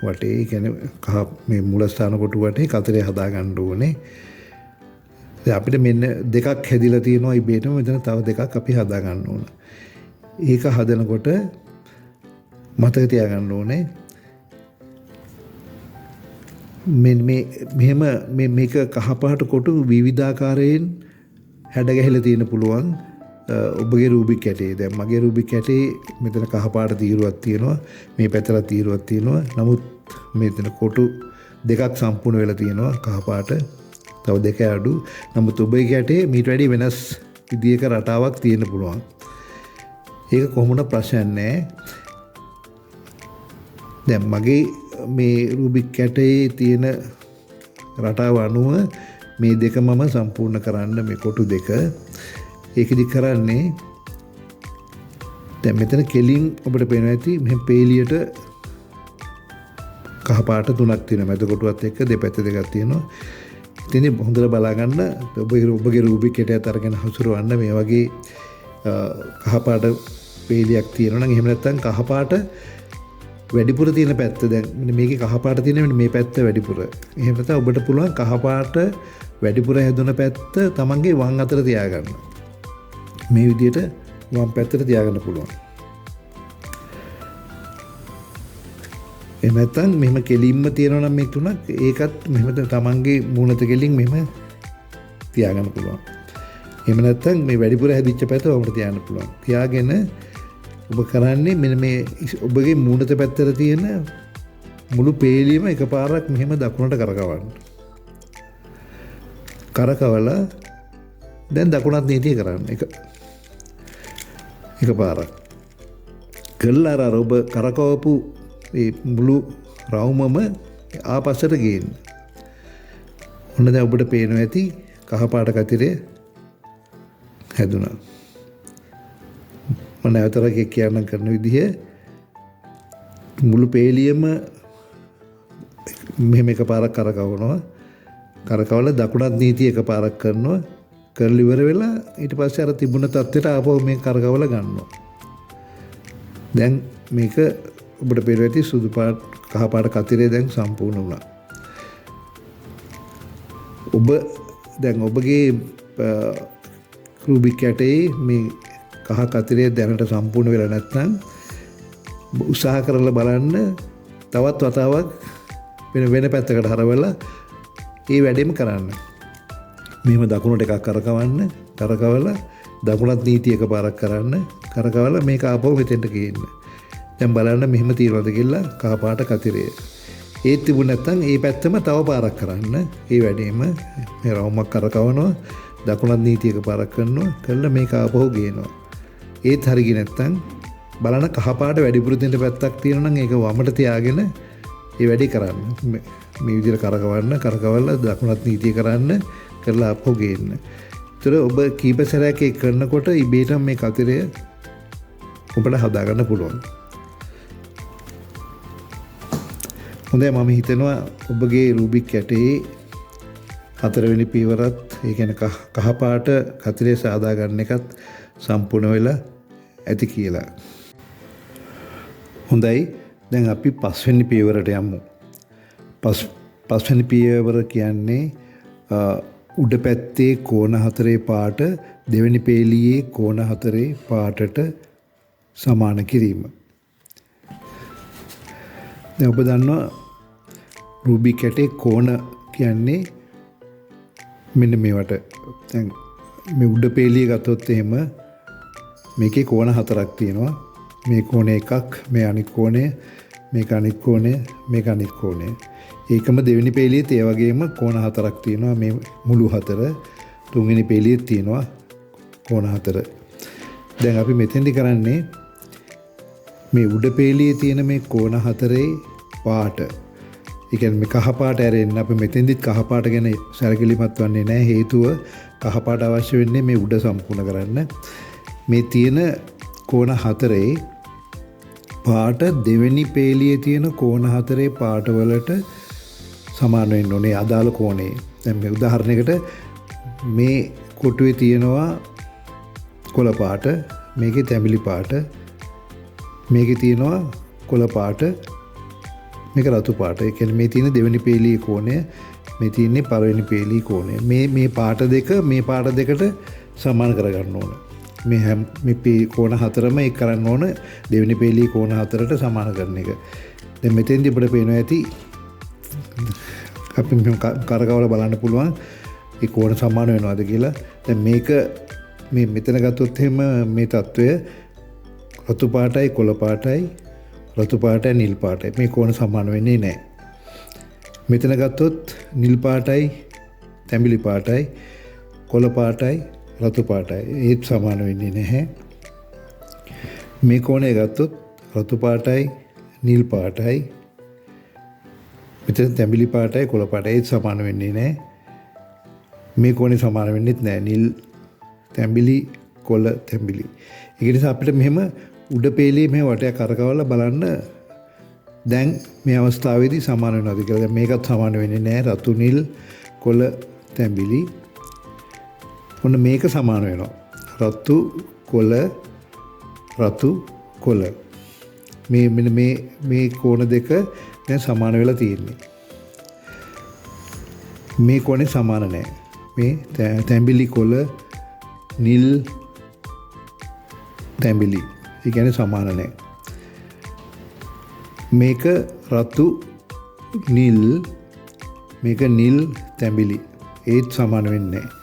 S1: වටේ කියන්නේ කහ මේ මූලස්ථාන කොටුව වටේ කතරය හදා ගන්න ඕනේ. දැන් අපිට මෙන්න දෙකක් හැදිලා තියෙනවා ඉබේටම. මෙතන තව දෙකක් අපි හදා ගන්න ඕන. ඒක හදනකොට මතක තියාගන්න ඕනේ මෙහෙම මේක කහපාට කොටු විවිධාකාරයෙන් හැඩ ගැහිලා තියෙන පුළුවන් ඔබගේ රූබික් කැටේ. දැන් මගේ රූබික් කැටේ මෙතන කහපාට තීරුවක් තියෙනවා. මේ පැත්තට තීරුවක් තියෙනවා. නමුත් මෙතන කොටු දෙකක් සම්පූර්ණ වෙලා තියෙනවා කහපාට. තව දෙක අඩු. නමුත් ඔබේ කැටේ මීට වැඩි වෙනස් විදියක රටාවක් තියෙන්න පුළුවන්. ඒක කොහොමද ප්‍රශ්නයක් නැහැ. දැන් මගේ මේ රූබික් කැටේ තියෙන රටාව අනුව මේ දෙක මම සම්පූර්ණ කරන්න මේ කොටු දෙක. ඒකදි කරන්නේ දැන් මෙතන කෙලින් ඔබට පේනවා ඇති මෙහෙම පේලියට කහ පාට තුනක් තියෙනවා. මැද කොටුවත් එක්ක දෙපැත්ත දෙකක් තියෙනවා. ඉතින් හොඳට බලා ගන්න ඔබගේ රූබික් කැටයත් අරගෙන හසුරවන්න මේ වගේ කහ පාට පේලියක් තියෙනවා නම් එහෙම නැත්නම් කහ පාට වැඩිපුර තියෙන පැත්ත දැන් මේකේ කහ පාට තියෙන මේ පැත්ත වැඩිපුර. එහෙම නැත්නම් ඔබට පුළුවන් කහ පාට වැඩිපුර හැදුන පැත්ත තමන්ගේ වම් අතට තියාගන්න. මේ විදිහට වම් පැත්තට තියාගන්න පුළුවන්. එහෙම නැත්නම් මෙහෙම කෙලින්ම තියෙනවා නම් මේ තුනක් ඒකත් මෙහෙම තමන්ගේ මූණත කෙලින් මෙහෙම තියාගන්න පුළුවන්. එහෙම නැත්නම් මේ වැඩිපුර හැදිච්ච පැත්ත වමට තියාගන්න පුළුවන්. තියාගෙන ඔබ කරන්නේ මෙන්න මේ ඔබගේ මූණත පැත්තට තියෙන මුළු පේලියම එකපාරක් මෙහෙම දකුණට කරකවන්න. කරකවලා දැන් දකුණත් නීතිය කරන්න. එකපාරක්. කළා අර ඔබ කරකවපු මේ මුළු රවුමම ආපස්සට ගේන්න. ඔන්න දැන් ඔබට පේනවා ඇති කහ පාට කතරේ හැදුනා. මම නැවතරක් කියන්න කරන විදිහ මුළු පේලියම මෙහෙම එකපාරක් කරකවනවා. කරකවලා දකුණත් නීතිය එකපාරක් කරනවා. කරලා ඉවර වෙලා ඊට පස්සේ අර තිබුණ තත්ත්වයට ආපහු මේ කරකවලා ගන්නවා. දැන් මේක ඔබට පේනවා ඇති සුදු පාට කහ පාට කතරේ දැන් සම්පූර්ණ වුණා. ඔබ දැන් ඔබගේ රූබික් කැටේ මේ කහ කතරේ දැනට සම්පූර්ණ වෙලා නැත්නම් උත්සාහ කරලා බලන්න තවත් වතාවක් වෙන පැත්තකට හරවලා ඒ වැඩේම කරන්න. මෙහෙම දකුණට එකක් කරකවන්න. කරකවලා දකුණත් නීතිය එකපාරක් කරන්න. කරකවලා මේක ආපහු මෙතෙන්ට ගේන්න. දැන් බලන්න මෙහෙම තියනවාද කියලා කහ පාට කතරේ. ඒත් තිබුණ නැත්නම් ඒ පැත්තම තව පාරක් කරන්න. ඒ වැඩේම මේ රවුමක් කරකවනවා. දකුණත් නීතිය එකපාරක් කරනවා. කළා මේක ආපහු ගේනවා. ඒත් හරියන්නේ නැත්නම් බලන්න කහ පාට වැඩිපුර තියෙන පැත්තක් තියෙනවා නම් ඒක වමට තියාගෙන ඒ වැඩේ කරන්න. මේ විදිහට කරකවලා දකුණත් නීතිය කරන්න. කරලා ආපහු ගේන්න. ඒතර ඔබ කීප සැරයක් ඒක කරනකොට ඉබේටම මේ කතරය ඔබට හදාගන්න පුළුවන්. හොඳයි මම හිතනවා ඔබගේ රූබික් කැටේ හතරවෙනි පියවරත් ඒ කියන්නේ කහ පාට කතිරේ සාදා ගන්න එකත් සම්පූර්ණ වෙලා ඇති කියලා. හොඳයි දැන් අපි පස්වෙනි පියවරට යමු. පස්වෙනි පියවර කියන්නේ උඩ පැත්තේ කෝණ හතරේ පාට දෙවෙනි පේලියේ කෝණ හතරේ පාටට සමාන කිරීම. දැන් ඔබ දන්නවා රූබික් කැටේ කෝණ කියන්නේ මෙන්න මේවට. දැන් මේ උඩ පේලිය ගත්තොත් එහෙම මේකේ කෝණ හතරක් තියෙනවා. මේ කෝණය එකක්, මේ අනිත් කෝණය, මේක අනිත් කෝණය, මේක අනිත් කෝණය. ඒකම දෙවෙනි පේලියෙත් ඒ වගේම කෝණ හතරක් තියෙනවා. මේ මුළු හතර. තුන්වෙනි පේලියෙත් තියෙනවා කෝණ හතර. දැන් අපි මෙතෙන්දි කරන්නේ මේ උඩ පේලියේ තියෙන මේ කෝණ හතරේ පාට. ඒ කියන්නේ මේ කහ පාට ඇරෙන්න අපි මෙතෙන්දිත් කහ පාට ගැන සැලකිලිමත් වෙන්නේ නැහැ. හේතුව කහ පාට අවශ්‍ය වෙන්නේ මේ උඩ සම්පූර්ණ කරන්න. මේ තියෙන කෝණ හතරේ පාට දෙවෙනි පේලියේ තියෙන කෝණ හතරේ පාට වලට සමාන වෙන්න ඕනේ අදාළ කෝණේ. දැන් මේ උදාහරණයකට මේ කොටුවේ තියෙනවා කොළ පාට, මේකේ තැඹිලි පාට, මේකේ තියෙනවා කොළ පාට, මේක රතු පාට. ඒ කියන්නේ මේ තියෙන දෙවෙනි පේලියේ කෝණය, මේ තියෙන්නේ පළවෙනි පේලියේ කෝණය. මේ පාට දෙක මේ පාට දෙකට සමාන කරගන්න ඕන. මේ කෝණ හතරම ඒක කරන්න ඕන දෙවෙනි පේලියේ කෝණ හතරට සමාන කරන එක. දැන් මෙතෙන්දී අපිට පේනවා ඇති අපි කරකවල බලන්න පුළුවන් ඒ කෝණ සමාන වෙනවද කියලා. දැන් මේක මේ මෙතන ගත්තොත් එහෙම මේ తত্ত্বය රතු පාටයි කොළ පාටයි රතු පාටයි නිල් පාටයි මේ කෝණ සමාන වෙන්නේ නැහැ. මෙතන ගත්තොත් නිල් පාටයි තැඹිලි පාටයි කොළ පාටයි රතු පාටයි ඒත් සමාන වෙන්නේ නැහැ. මේ කෝණය ගත්තොත් රතු පාටයි නිල් පාටයි මෙතන තැඹිලි පාටයි කොළ පාටයි ඒත් සමාන වෙන්නේ නැහැ. මේ කෝණේ සමාන වෙන්නේත් නැහැ. නිල් තැඹිලි කොළ තැඹිලි. ඒ නිසා අපිට මෙහෙම උඩ පේලියේ මේ වටයක් කරකවලා බලන්න දැන් මේ අවස්ථාවේදී සමාන වෙනවද කියලා. දැන් මේකත් සමාන වෙන්නේ නැහැ. රතු නිල් කොළ තැඹිලි. ඔන්න මේක සමාන වෙනවා. රතු කොළ රතු කොළ. මේ කෝණ දෙක දැන් සමාන වෙලා තියෙන්නේ. මේ කෝණේ සමාන නැහැ. මේ තැඹිලි කොළ නිල් තැඹිලි. ඒ කියන්නේ සමාන නැහැ. මේක රතු නිල් මේක නිල් තැඹිලි ඒත් සමාන වෙන්නේ නැහැ.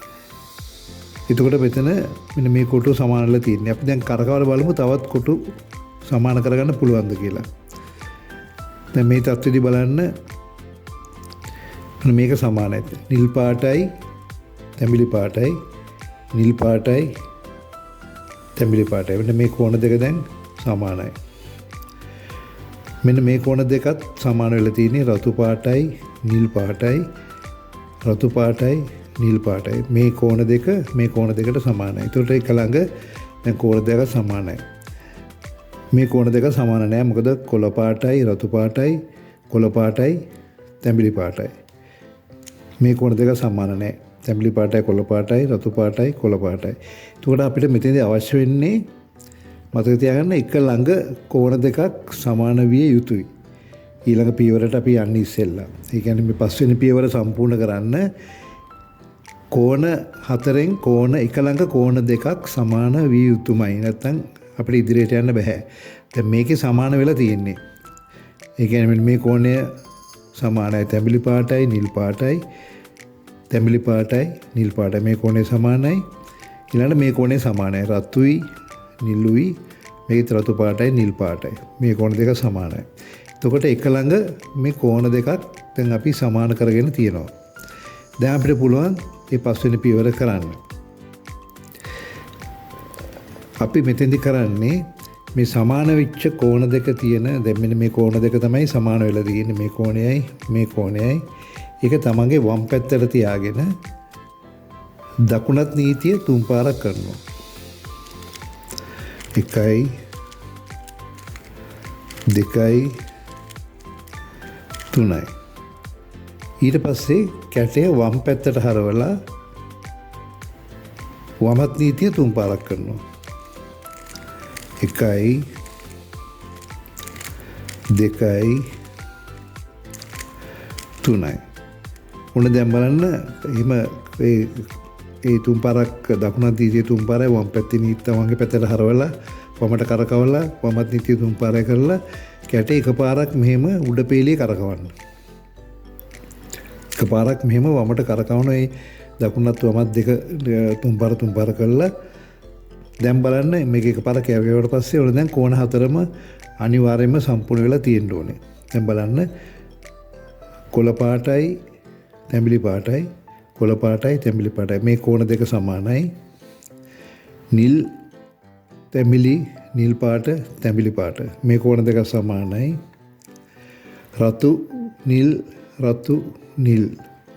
S1: එතකොට මෙතන මෙන්න මේ කොටු සමානලා තියෙන්නේ. අපි දැන් කරකවලා බලමු තවත් කොටු සමාන කරගන්න පුළුවන්ද කියලා. දැන් මේ තත්ත්වෙදි බලන්න මේක සමානයි. නිල් පාටයි තැඹිලි පාටයි නිල් පාටයි තැඹිලි පාටයි. මෙන්න මේ කෝණ දෙක දැන් සමානයි. මෙන්න මේ කෝණ දෙකත් සමාන වෙලා තියෙන්නේ රතු පාටයි නිල් පාටයි රතු පාටයි නිල් පාටයි. මේ කෝණ දෙක මේ කෝණ දෙකට සමානයි. ඒකට එක ළඟ දැන් කෝණ දෙක සමානයි. මේ කෝණ දෙක සමාන නැහැ. මොකද කොළ පාටයි රතු පාටයි කොළ පාටයි තැඹිලි පාටයි. මේ කෝණ දෙක සමාන නැහැ. තැඹිලි පාටයි කොළ පාටයි රතු පාටයි කොළ පාටයි. එතකොට අපිට මෙතනදී අවශ්‍ය වෙන්නේ මතක තියාගන්න එක ළඟ කෝණ දෙකක් සමාන විය යුතුයි. ඊළඟ පියවරට අපි යන්නේ ඉස්සෙල්ලා. ඒ කියන්නේ මේ පස්වෙනි පියවර සම්පූර්ණ කරන්න කෝණ හතරෙන් කෝණ එක ළඟ කෝණ දෙකක් සමාන විය යුතුමයි. නැත්නම් අපිට ඉදිරියට යන්න බෑ. දැන් මේකේ සමාන වෙලා තියෙන්නේ. ඒ කියන්නේ මේ කෝණය සමානයි තැඹිලි පාටයි නිල් පාටයි තැඹිලි පාටයි නිල් පාටයි මේ කෝණය සමානයි. ඊළඟට මේ කෝණය සමානයි රතුයි නිලුයි මේකත් රතු පාටයි නිල් පාටයි මේ කෝණ දෙක සමානයි. එතකොට එක ළඟ මේ කෝණ දෙකක් දැන් අපි සමාන කරගෙන තියෙනවා. දැන් අපිට පුළුවන් මේ පස්වෙනි පියවර කරන්න. අපි මෙතෙන්දි කරන්නේ මේ සමාන වෙච්ච කෝණ දෙක තියෙන දැන් මෙන්න මේ කෝණ දෙක තමයි සමාන වෙලා තියෙන්නේ. මේ කෝණයයි මේ කෝණයයි ඒක තමන්ගේ වම් පැත්තට තියාගෙන දකුණත් නීතිය තුන් පාරක් කරනවා. 1 2 3යි. ඊට පස්සේ කැටය වම් පැත්තට හරවලා වමත් නීතිය 3 පාරක් කරනවා. 1යි 2යි 3යි. ඔන්න දැන් බලන්න එහෙම ඒ 3 පාරක් දකුණත් නීතිය 3 පාරයි වම් පැත්තේ නීතිය වම්ගේ පැත්තට හරවලා වමට කරකවලා වමත් නීතිය 3 පාරයි කරලා කැට එකපාරක් මෙහෙම උඩ පේලිය කරකවන්න. එකපාරක් මෙහෙම වමට කරකවන ඒ දකුණත් වමත් දෙක 3 පාර කරලා දැන් බලන්න මේක එකපාරක් කැවුවට පස්සේ ඔන්න දැන් කෝණ හතරම අනිවාර්යයෙන්ම සම්පූර්ණ වෙලා තියෙන්න ඕනේ. දැන් බලන්න කොළ පාටයි තැඹිලි පාටයි කොළ පාටයි තැඹිලි පාටයි මේ කෝණ දෙක සමානයි. නිල් තැඹිලි නිල් පාට තැඹිලි පාට මේ කෝණ දෙක සමානයි. රතු නිල් රතු නිල්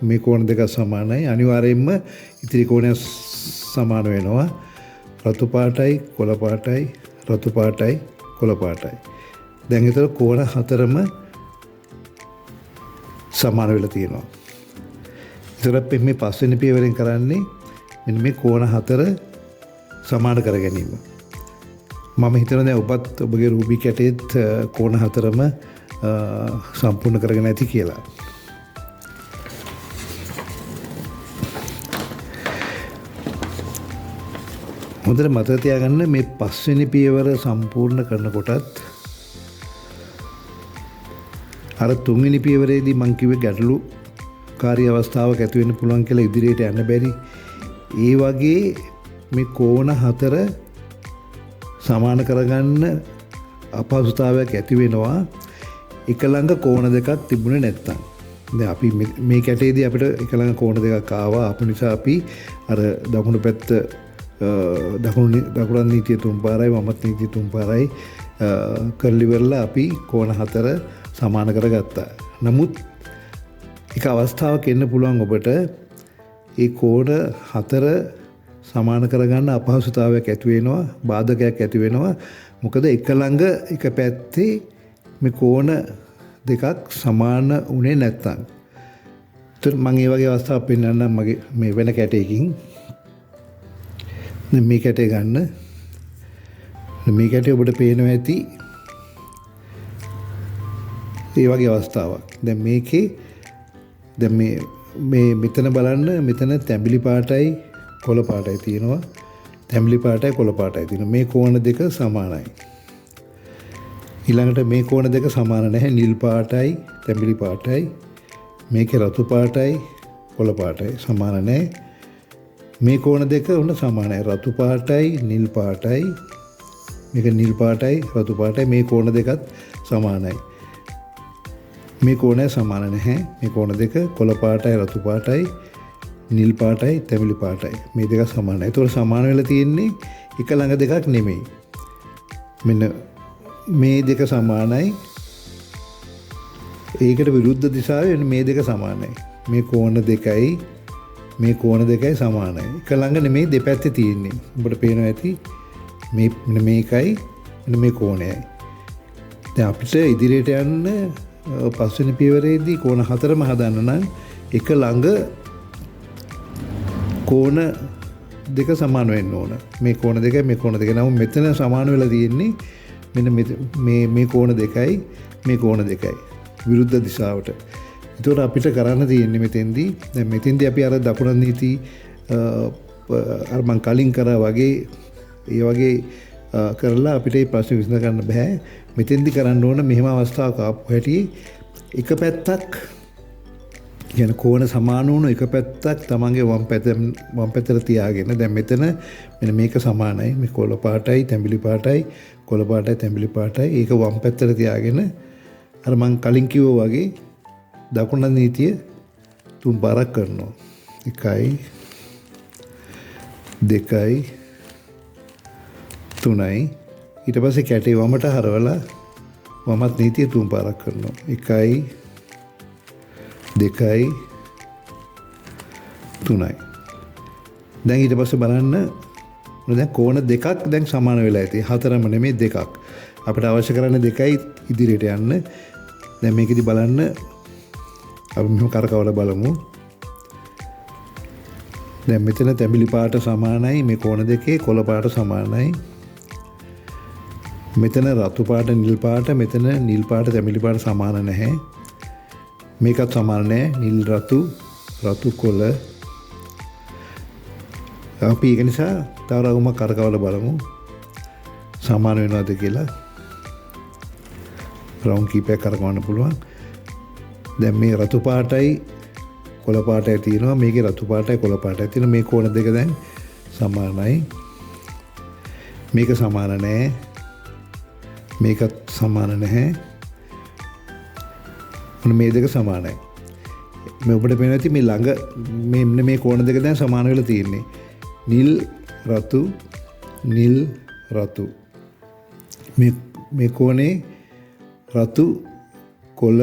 S1: මේ කෝණ දෙක සමානයි. අනිවාර්යයෙන්ම ඉතිරි කෝණය සමාන වෙනවා. රතු පාටයි කොළ පාටයි රතු පාටයි කොළ පාටයි. දැන් ඒතර කෝණ හතරම සමාන වෙලා තියෙනවා. ඒතර අපි මේ පස්වෙනි පියවරෙන් කරන්නේ මෙන්න මේ කෝණ හතර සමාන කර ගැනීම. මම හිතනවා දැන් ඔබත් ඔබගේ රූබික් කැටේත් කෝණ හතරම සම්පූර්ණ කරගෙන ඇති කියලා. හොඳට මතක තියාගන්න මේ පස්වෙනි පියවර සම්පූර්ණ කරනකොටත් අර තුන්වෙනි පියවරේදී මං කිව්වේ ගැටලුකාරී අවස්ථාවක් ඇති වෙන්න පුළුවන් කියලා ඉදිරියට යන්න බැරි. ඒ වගේ මේ කෝණ හතර සමාන කරගන්න අපහසුතාවයක් ඇති වෙනවා එක ළඟ කෝණ දෙකක් තිබුණේ නැත්තම්. දැන් අපි මේ කැටේදී අපිට එක ළඟ කෝණ දෙකක් ආවා. අප නිසා අපි අර දකුණු පැත්ත දකුණු නීතිය 3 පාරයි වමත් නීතිය 3 පාරයි කරලිවරලා අපි කෝණ හතර සමාන කරගත්තා. නමුත් එක අවස්ථාවක් එන්න පුළුවන් ඔබට ඒ කෝණ හතර සමාන කරගන්න අපහසුතාවයක් ඇති වෙනවා, බාධකයක් ඇති වෙනවා. මොකද එක ළඟ එක පැත්තේ මේ කෝණ දෙකක් සමාන වුණේ නැත්තම්. ඒත් මම මේ වගේ අවස්ථාවක් පෙන්නන්නම් මගේ මේ වෙන කැටයකින්. මේ කැටේ ගන්න. මේ කැටේ ඔබට පේනවා ඇති ඒ වගේ අවස්ථාවක්. දැන් මේකේ දැන් මේ මෙතන බලන්න මෙතන තැඹිලි පාටයි කොළ පාටයි තියෙනවා. තැඹිලි පාටයි කොළ පාටයි තියෙනවා. මේ කෝණ දෙක සමානයි. ඊළඟට මේ කෝණ දෙක සමාන නැහැ. නිල් පාටයි තැඹිලි පාටයි. මේකේ රතු පාටයි කොළ පාටයි සමාන නැහැ. මේ කෝණ දෙක උන සමානයි. රතු පාටයි නිල් පාටයි. මේක නිල් පාටයි රතු පාටයි. මේ කෝණ දෙකත් සමානයි. මේ කෝණය සමාන නැහැ. මේ කෝණ දෙක කොළ පාටයි රතු පාටයි නිල් පාටයි තැඹිලි පාටයි. මේ දෙක සමානයි. ඒතකොට සමාන වෙලා තියෙන්නේ එක ළඟ දෙකක් නෙමෙයි. මෙන්න මේ දෙක සමානයි. ඒකට විරුද්ධ දිශාවේ මේ දෙක සමානයි. මේ කෝණ දෙකයි මේ කෝණ දෙකයි සමානයි. එක ළඟ නෙමෙයි දෙපැත්තේ තියෙන්නේ. ඔබට පේනවා ඇති මේකයි මේ කෝණයයි. දැන් අපිට ඉදිරියට යන්න පස්වෙනි පියවරේදී කෝණ හතරම හදන්න නම් එක ළඟ කෝණ දෙක සමාන වෙන්න ඕන. මේ කෝණ දෙකයි මේ කෝණ දෙකයි. නමුත් මෙතන සමාන වෙලා තියෙන්නේ මෙන්න මේ කෝණ දෙකයි මේ කෝණ දෙකයි විරුද්ධ දිශාවට. ඒතකොට අපිට කරන්න තියෙන්නේ මෙතෙන්දී දැන් මෙතෙන්දී අපි අර දකුණු නීති අර මං කලින් කරා වගේ ඒ වගේ කරලා අපිට මේ ප්‍රශ්නේ විසඳ ගන්න බෑ. මෙතෙන්දී කරන්න ඕන මෙහෙම අවස්ථාවක් ආපු හැටි එක පැත්තක් කියන කෝණ සමාන වුණු එක පැත්තක් තමන්ගේ වම් පැත්තට තියාගෙන දැන් මෙතන මෙන්න මේක සමානයි. මේ කොළ පාටයි තැඹිලි පාටයි කොළ පාටයි තැඹිලි පාටයි ඒක වම් පැත්තට තියාගෙන අර මං කලින් කිව්වා වගේ දකුණු නීතිය 3 පාරක් කරනවා. 1යි 2යි 3යි ඊට පස්සේ කැටේ වමට හරවලා වමත් නීතිය 3 පාරක් කරනවා. 1යි 2යි 3යි. දැන් ඊට පස්සේ බලන්න දැන් කෝණ දෙකක් දැන් සමාන වෙලා ඇති. හතරම නෙමෙයි දෙකක්. අපිට අවශ්‍ය කරන්නේ දෙකයි ඉදිරියට යන්න. දැන් මේකෙදි බලන්න අපි මෙහෙම කරකවලා බලමු. දැන් මෙතන තැඹිලි පාට සමානයි මේ කෝණ දෙකේ කොළ පාට සමානයි. මෙතන රතු පාට නිල් පාට මෙතන නිල් පාට තැඹිලි පාට සමාන නැහැ. මේකත් සමාන නැහැ. නිල් රතු කොළ. අපි ඒක නිසා තව රවුමක් කරකවලා බලමු. සමාන වෙනවද කියලා. රවුම් කීපයක් කරකවන්න පුළුවන්. දැන් මේ රතු පාටයි කොළ පාටයි තියෙනවා. මේකේ රතු පාටයි කොළ පාටයි තියෙනවා. මේ කෝණ දෙක දැන් සමානයි. මේක සමාන නැහැ. මේකත් සමාන නැහැ. මේ දෙක සමානයි. මේ ඔබට පේනවා ඇති මේ ළඟ මේ කෝණ දෙක දැන් සමාන වෙලා තියෙන්නේ. නිල් රතු මේ කෝණේ රතු කොළ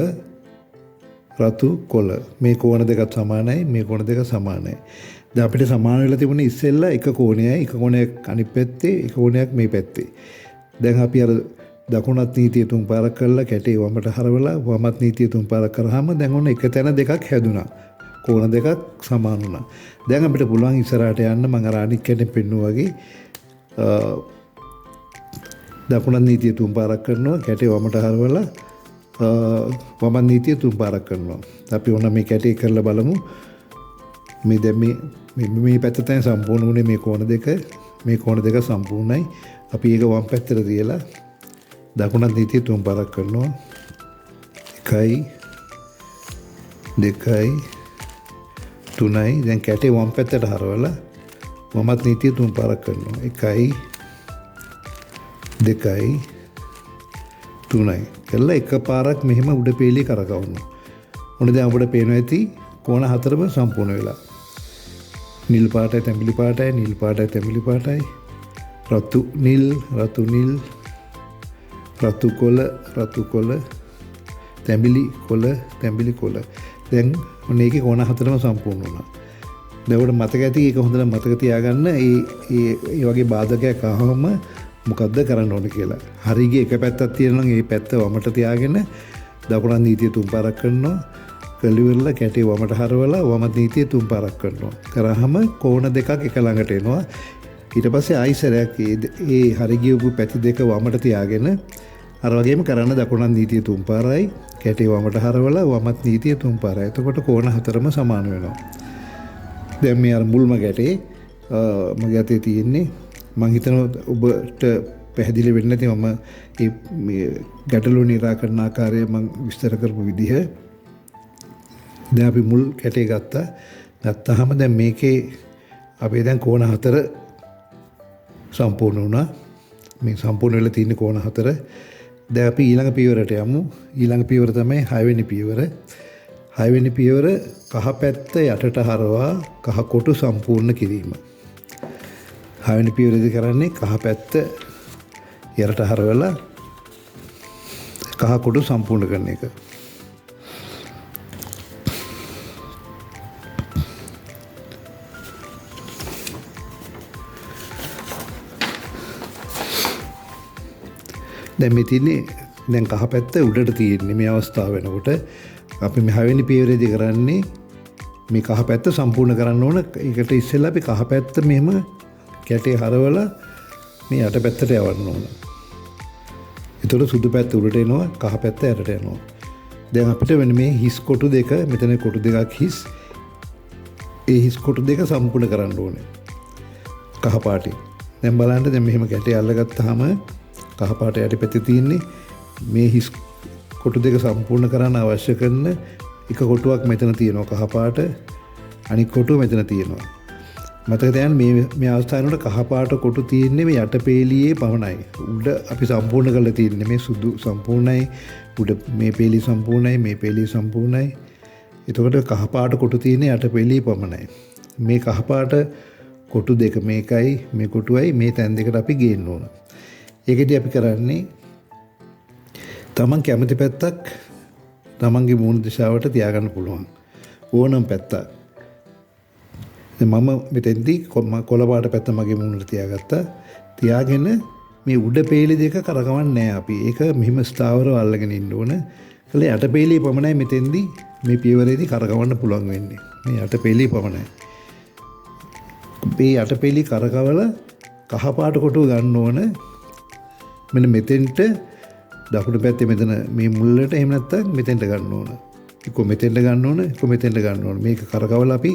S1: මේ කෝණ දෙකත් සමානයි. මේ කෝණ දෙක සමානයි. දැන් අපිට සමාන වෙලා තිබුණේ ඉස්සෙල්ලා එක කෝණයයි එක කෝණයක් අනිත් පැත්තේ එක කෝණයක් මේ පැත්තේ. දැන් අපි අර දකුණත් නීතිය තුන් පාරක් කරලා කැටේ වමට හරවලා වමත් නීතිය තුන් පාරක් කරාම දැන් ඔන්න එක තැන දෙකක් හැදුනා. කෝණ දෙකක් සමාන වුණා. දැන් අපිට පුළුවන් ඉස්සරහට යන්න මම අර අනිත් කැටේ පෙන්නුවා වගේ දකුණත් නීතිය තුන් පාරක් කරනවා කැටේ වමට හරවලා වමත් නීතිය තුන් පාරක් කරනවා. අපි ඔන්න මේ කැටේ කරලා බලමු. මේ දැන් මේ පැත්ත දැන් සම්පූර්ණ වුණේ මේ කෝණ දෙක සම්පූර්ණයි. අපි ඒක වම් පැත්තට තියලා දකුණත් නීතිය තුන් පාරක් කරනවා. 1 2 3යි. දැන් කැටේ වම් පැත්තට හරවලා වමත් නීතිය තුන් පාරක් කරනවා. 1 2 3යි. කළා එක පාරක් මෙහෙම උඩ පෙළිය කරකවනවා. ඔන්න දැන් අපිට පේනවා ඇති කෝණ හතරම සම්පූර්ණ වෙලා. නිල් පාටයි තැඹිලි පාටයි නිල් පාටයි තැඹිලි පාටයි රතු නිල් රතු කොළ තැඹිලි කොළ. දැන් ඔන්න ඒකේ කෝණ හතරම සම්පූර්ණ වුණා. දැන් ඔබට මතක ඇති ඒක හොඳට මතක තියාගන්න. ඒ වගේ බාධකයක් ආවම මොකද්ද කරන්න ඕනේ කියලා. හරියගේ එක පැත්තක් තියෙනවා නම් ඒ පැත්ත වමට තියාගෙන දකුණත් නීතිය තුන් පාරක් කරනවා. කලිවිරලා කැටේ වමට හරවලා වමත් නීතිය තුන් පාරක් කරනවා. කරාම කෝණ දෙකක් එක ළඟට එනවා. ඊට පස්සේ ආයිසරයක් ඒ හරි ගියපු පැති දෙක වමට තියාගෙන අර වගේම කරන්න දකුණත් නීතිය තුන් පාරයි කැටේ වමට හරවලා වමත් නීතිය තුන් පාරයි. එතකොට කෝණ හතරම සමාන වෙනවා. දැන් මේ අර මුල්ම කැටේ මගේ අතේ තියෙන්නේ මම හිතනවා ඔබට පැහැදිලි වෙන්නේ නැති මම මේ ගැටලුව නිරාකරණ ආකාරය මම විස්තර කරපු විදිහ. දැන් අපි මුල් කැටේ ගත්තාම දැන් මේකේ අපේ දැන් කෝණ හතර සම්පූර්ණ වුණා. මේ සම්පූර්ණ වෙලා තියෙන කෝණ හතර. දැන් අපි ඊළඟ පියවරට යමු. ඊළඟ පියවර තමයි 6 වෙනි පියවර. 6 වෙනි පියවර කහ පැත්ත යටට හරවා කහ කොටු සම්පූර්ණ කිරීම. 6 වෙනි පියවරදී කරන්නේ කහ පැත්ත යටට හරවලා කහ කොටු සම්පූර්ණ කරන එක. දැන් මේ තියෙන්නේ දැන් කහ පැත්ත උඩට තියෙන්නේ මේ අවස්ථාව වෙනකොට අපි මේ 6 වෙනි පියවරේදී කරන්නේ මේ කහ පැත්ත සම්පූර්ණ කරන්න ඕන. ඒකට ඉස්සෙල්ලා අපි කහ පැත්ත මෙහෙම කැටේ හරවලා මේ යට පැත්තට යවන්න ඕන. ඒතකොට සුදු පැත්ත උඩට එනවා කහ පැත්ත යටට යනවා. දැන් අපිට වෙන මේ හිස් කොටු දෙක මෙතන කොටු දෙකක් හිස්. ඒ හිස් කොටු දෙක සම්පූර්ණ කරන්න ඕනේ. කහ පාටින්. දැන් බලන්න දැන් මෙහෙම කැටේ අල්ලගත්තාම කහ පාට යටිපැත්තේ තියෙන්නේ මේ හිස් කොටු දෙක සම්පූර්ණ කරන්න අවශ්‍ය කරන එක කොටුවක් මෙතන තියෙනවා කහ පාට. අනිත් කොටුව මෙතන තියෙනවා. මතක තියාගන්න මේ අවස්ථාවේ කහ පාට කොටු තියෙන්නේ මේ යටපේලියේ පමණයි. උඩ අපි සම්පූර්ණ කරලා තියෙන්නේ මේ සුදු සම්පූර්ණයි. උඩ මේ පේලිය සම්පූර්ණයි මේ පේලිය සම්පූර්ණයි. එතකොට කහ පාට කොටු තියෙන්නේ යටපේලියේ පමණයි. මේ කහ පාට කොටු දෙක මේකයි මේ කොටුවයි මේ තැන් දෙකට අපි ගේන්න ඕන. ඒකදී අපි කරන්නේ තමන් කැමති පැත්තක් තමන්ගේ මූණ දිශාවට තියාගන්න පුළුවන්. ඕනම පැත්තක්. මම මෙතෙන්දී කොළ පාට පැත්ත මගේ මූණට තියාගත්තා. තියාගෙන මේ උඩ පේලි දෙක කරකවන්නේ නැහැ අපි. ඒක මෙහිම ස්ථාවරව අල්ලගෙන ඉන්න ඕන. කළේ යට පේලිය පමණයි මෙතෙන්දී මේ පියවරේදී කරකවන්න පුළුවන් වෙන්නේ. මේ යට පෙළි පමණයි. මේ යට පෙළි කරකවලා කහ පාට කොටුව ගන්න ඕන. මෙන්න මෙතෙන්ට දකුණු පැත්තේ මෙතන මේ මුල්ලට එහෙම නැත්නම් මෙතෙන්ට ගන්න ඕන. එක්ක මෙතෙන්ට ගන්න ඕන, එක්ක මෙතෙන්ට ගන්න ඕන. මේක කරකවලා අපි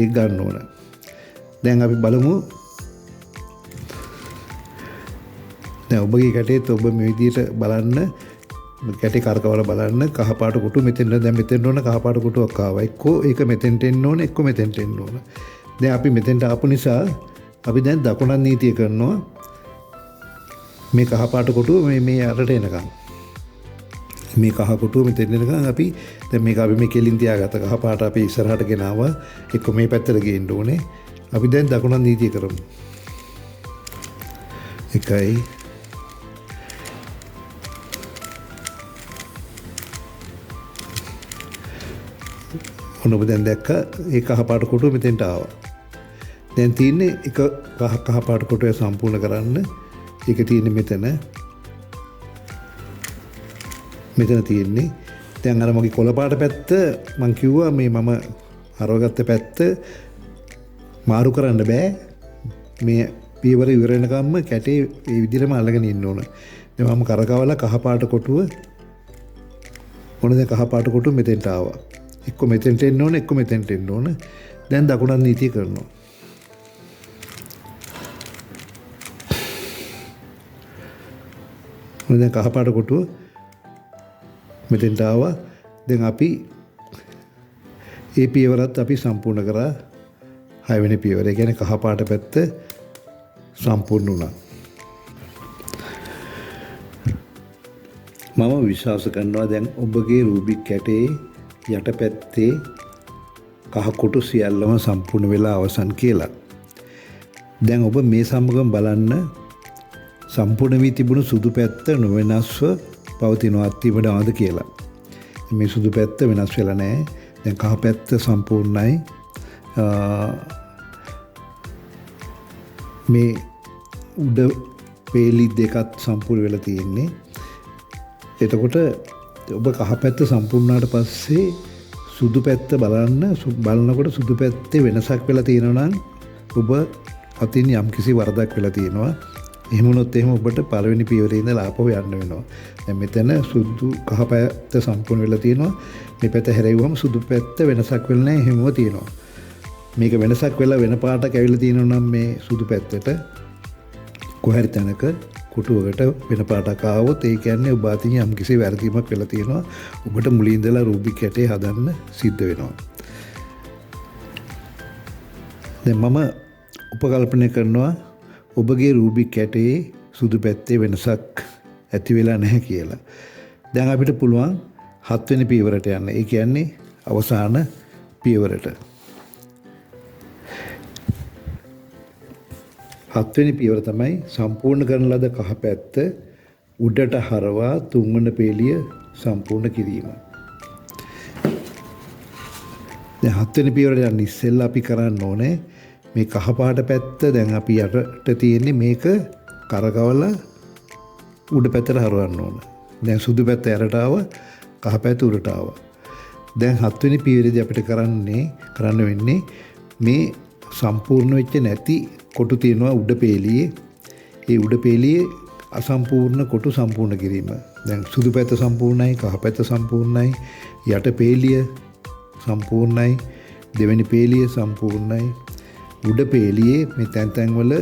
S1: ඒක ගන්න ඕන. දැන් අපි බලමු. දැන් ඔබගේ කැටේත් ඔබ මේ විදිහට බලන්න, කැටේ කරකවලා බලන්න. කහ පාට කොටුව මෙතෙන්ට, දැන් මෙතෙන්ට ඕන කහ පාට කොටුවක් ආවා. එක්කෝ ඒක මෙතෙන්ට එන්න ඕන, එක්කෝ මෙතෙන්ට එන්න ඕන. දැන් අපි මෙතෙන්ට ආපු නිසා අපි දැන් දකුණත් නීතිය කරනවා. මේ කහ පාට කොටුව මේ අරට එනකම්. මේ කහ කොටුව මෙතෙන් එනකම් අපි දැන් මේක අපි මේ කෙලින් තියාගත්ත කහ පාට අපි ඉස්සරහට ගෙනාවා. එක්ක මේ පැත්තට ගේන්න ඕනේ. අපි දැන් දකුණත් නීතිය කරමු. 1 ඔන්න ඔබ දැන් දැක්ක ඒ කහ පාට කොටුව මෙතෙන්ට ආවා. දැන් තියෙන්නේ එක කහ පාට කොටුව සම්පූර්ණ කරන්න. ඒක තියෙන්නේ මෙතන තියෙන්නේ. දැන් අර මගේ කොළ පාට පැත්ත මං කිව්වා මේ මම අරවගත්ත පැත්ත මාරු කරන්න බෑ. මේ පියවර ඉවර වෙනකම්ම කැටේ මේ විදිහටම අල්ලගෙන ඉන්න ඕන. දැන් මම කරකවලා කහ පාට කොටුව මොන දැන් කහ පාට කොටුව මෙතෙන්ට ආවා. එක්ක මෙතෙන්ට එන්න ඕන, එක්ක මෙතෙන්ට එන්න ඕන. දැන් දකුණත් නීතිය කරනවා. මොන දැන් කහ පාට කොටුව මෙතෙන්ට ආවා. දැන් අපි ඒ පියවරත් අපි සම්පූර්ණ කරා. 6 වෙනි පියවර. ඒ කියන්නේ කහ පාට පැත්ත සම්පූර්ණ වුණා. මම විශ්වාස කරනවා දැන් ඔබගේ රූබික් කැටේ යට පැත්තේ කහ කොටු සියල්ලම සම්පූර්ණ වෙලා අවසන් කියලා. දැන් ඔබ මේ සමගම බලන්න සම්පූර්ණ වී තිබුණු සුදු පැත්ත නොවෙනස්ව පවතිනවත් තිබුණාද කියලා. මේ සුදු පැත්ත වෙනස් වෙලා නැහැ. දැන් කහ පැත්ත සම්පූර්ණයි. මේ උඩ පේලි දෙකත් සම්පූර්ණ වෙලා තියෙන්නේ. එතකොට ඔබ කහ පැත්ත සම්පූර්ණ වුණාට පස්සේ සුදු පැත්ත බලනකොට සුදු පැත්තේ වෙනසක් වෙලා තියෙනවා නම් ඔබ අතින් යම්කිසි වරදක් වෙලා තියෙනවා. එහෙම වුණොත් එහෙම ඔබට පළවෙනි පියවරේ ඉඳලා ආපහු යන්න වෙනවා. දැන් මෙතන සුදු කහ පැත්ත සම්පූර්ණ වෙලා තියෙනවා. මේ පැත්ත හැරෙව්වම සුදු පැත්ත වෙනසක් වෙලා නැහැ. එහෙමම තියෙනවා. මේක වෙනසක් වෙලා වෙන පාටක් ඇවිල්ලා තියෙනවා නම් මේ සුදු පැත්තට කොහරි තැනක කොටුවකට වෙන පාටක් ආවොත් ඒ කියන්නේ ඔබ අතින් යම්කිසි වැරදීමක් වෙලා තියෙනවා. ඔබට මුලින් ඉඳලා රූබික් කැටේ හදන්න සිද්ධ වෙනවා. දැන් මම උපකල්පනය කරනවා ඔබගේ රූබික් කැටේ සුදු පැත්තේ වෙනසක් ඇති වෙලා නැහැ කියලා. දැන් අපිට පුළුවන් 7 වෙනි පියවරට යන්න. ඒ කියන්නේ අවසාන පියවරට. 7 වෙනි පියවර තමයි සම්පූර්ණ කරන ලද කහ පැත්ත උඩට හරවා 3 වන පේලිය සම්පූර්ණ කිරීම. දැන් 7 වෙනි පියවරට යන්න ඉස්සෙල්ලා අපි කරන්න ඕනේ මේ කහ පාට පැත්ත දැන් අපි යටට තියෙන්නේ මේක කරකවලා උඩ පැත්තට හරවන්න ඕන. දැන් සුදු පැත්ත යටට ආවා, කහ පැත්ත උඩට ආවා. දැන් 7 වෙනි පියවරේදී අපිට කරන්න වෙන්නේ මේ සම්පූර්ණ වෙච්ච නැති කොටු තියෙනවා උඩ පේලියේ. ඒ උඩ පේලියේ අසම්පූර්ණ කොටු සම්පූර්ණ කිරීම. දැන් සුදු පැත්ත සම්පූර්ණයි, කහ පැත්ත සම්පූර්ණයි, යට පේලිය සම්පූර්ණයි, දෙවෙනි පේලිය සම්පූර්ණයි. උඩ පේලියේ මේ තැන් වල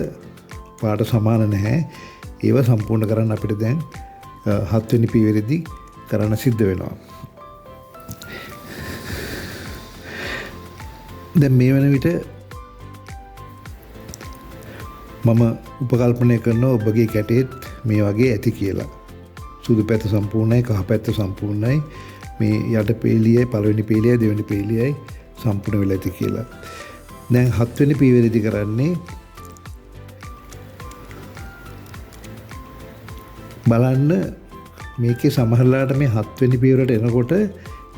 S1: පාට සමාන නැහැ. ඒව සම්පූර්ණ කරන්න අපිට දැන් 7 වෙනි පියවරේදී කරන්න සිද්ධ වෙනවා. දැන් මේ වෙන විට මම උපකල්පනය කරනවා ඔබගේ කැටේත් මේ වගේ ඇති කියලා. සුදු පැත්ත සම්පූර්ණයි, කහ පැත්ත සම්පූර්ණයි. මේ යට පේලියයි, පළවෙනි පේලියයි, දෙවෙනි පේලියයි සම්පූර්ණ වෙලා ඇති කියලා. දැන් 7 වෙනි පියවරේදී කරන්නේ බලන්න මේකේ සමහරලාට මේ 7 වෙනි පියවරට එනකොට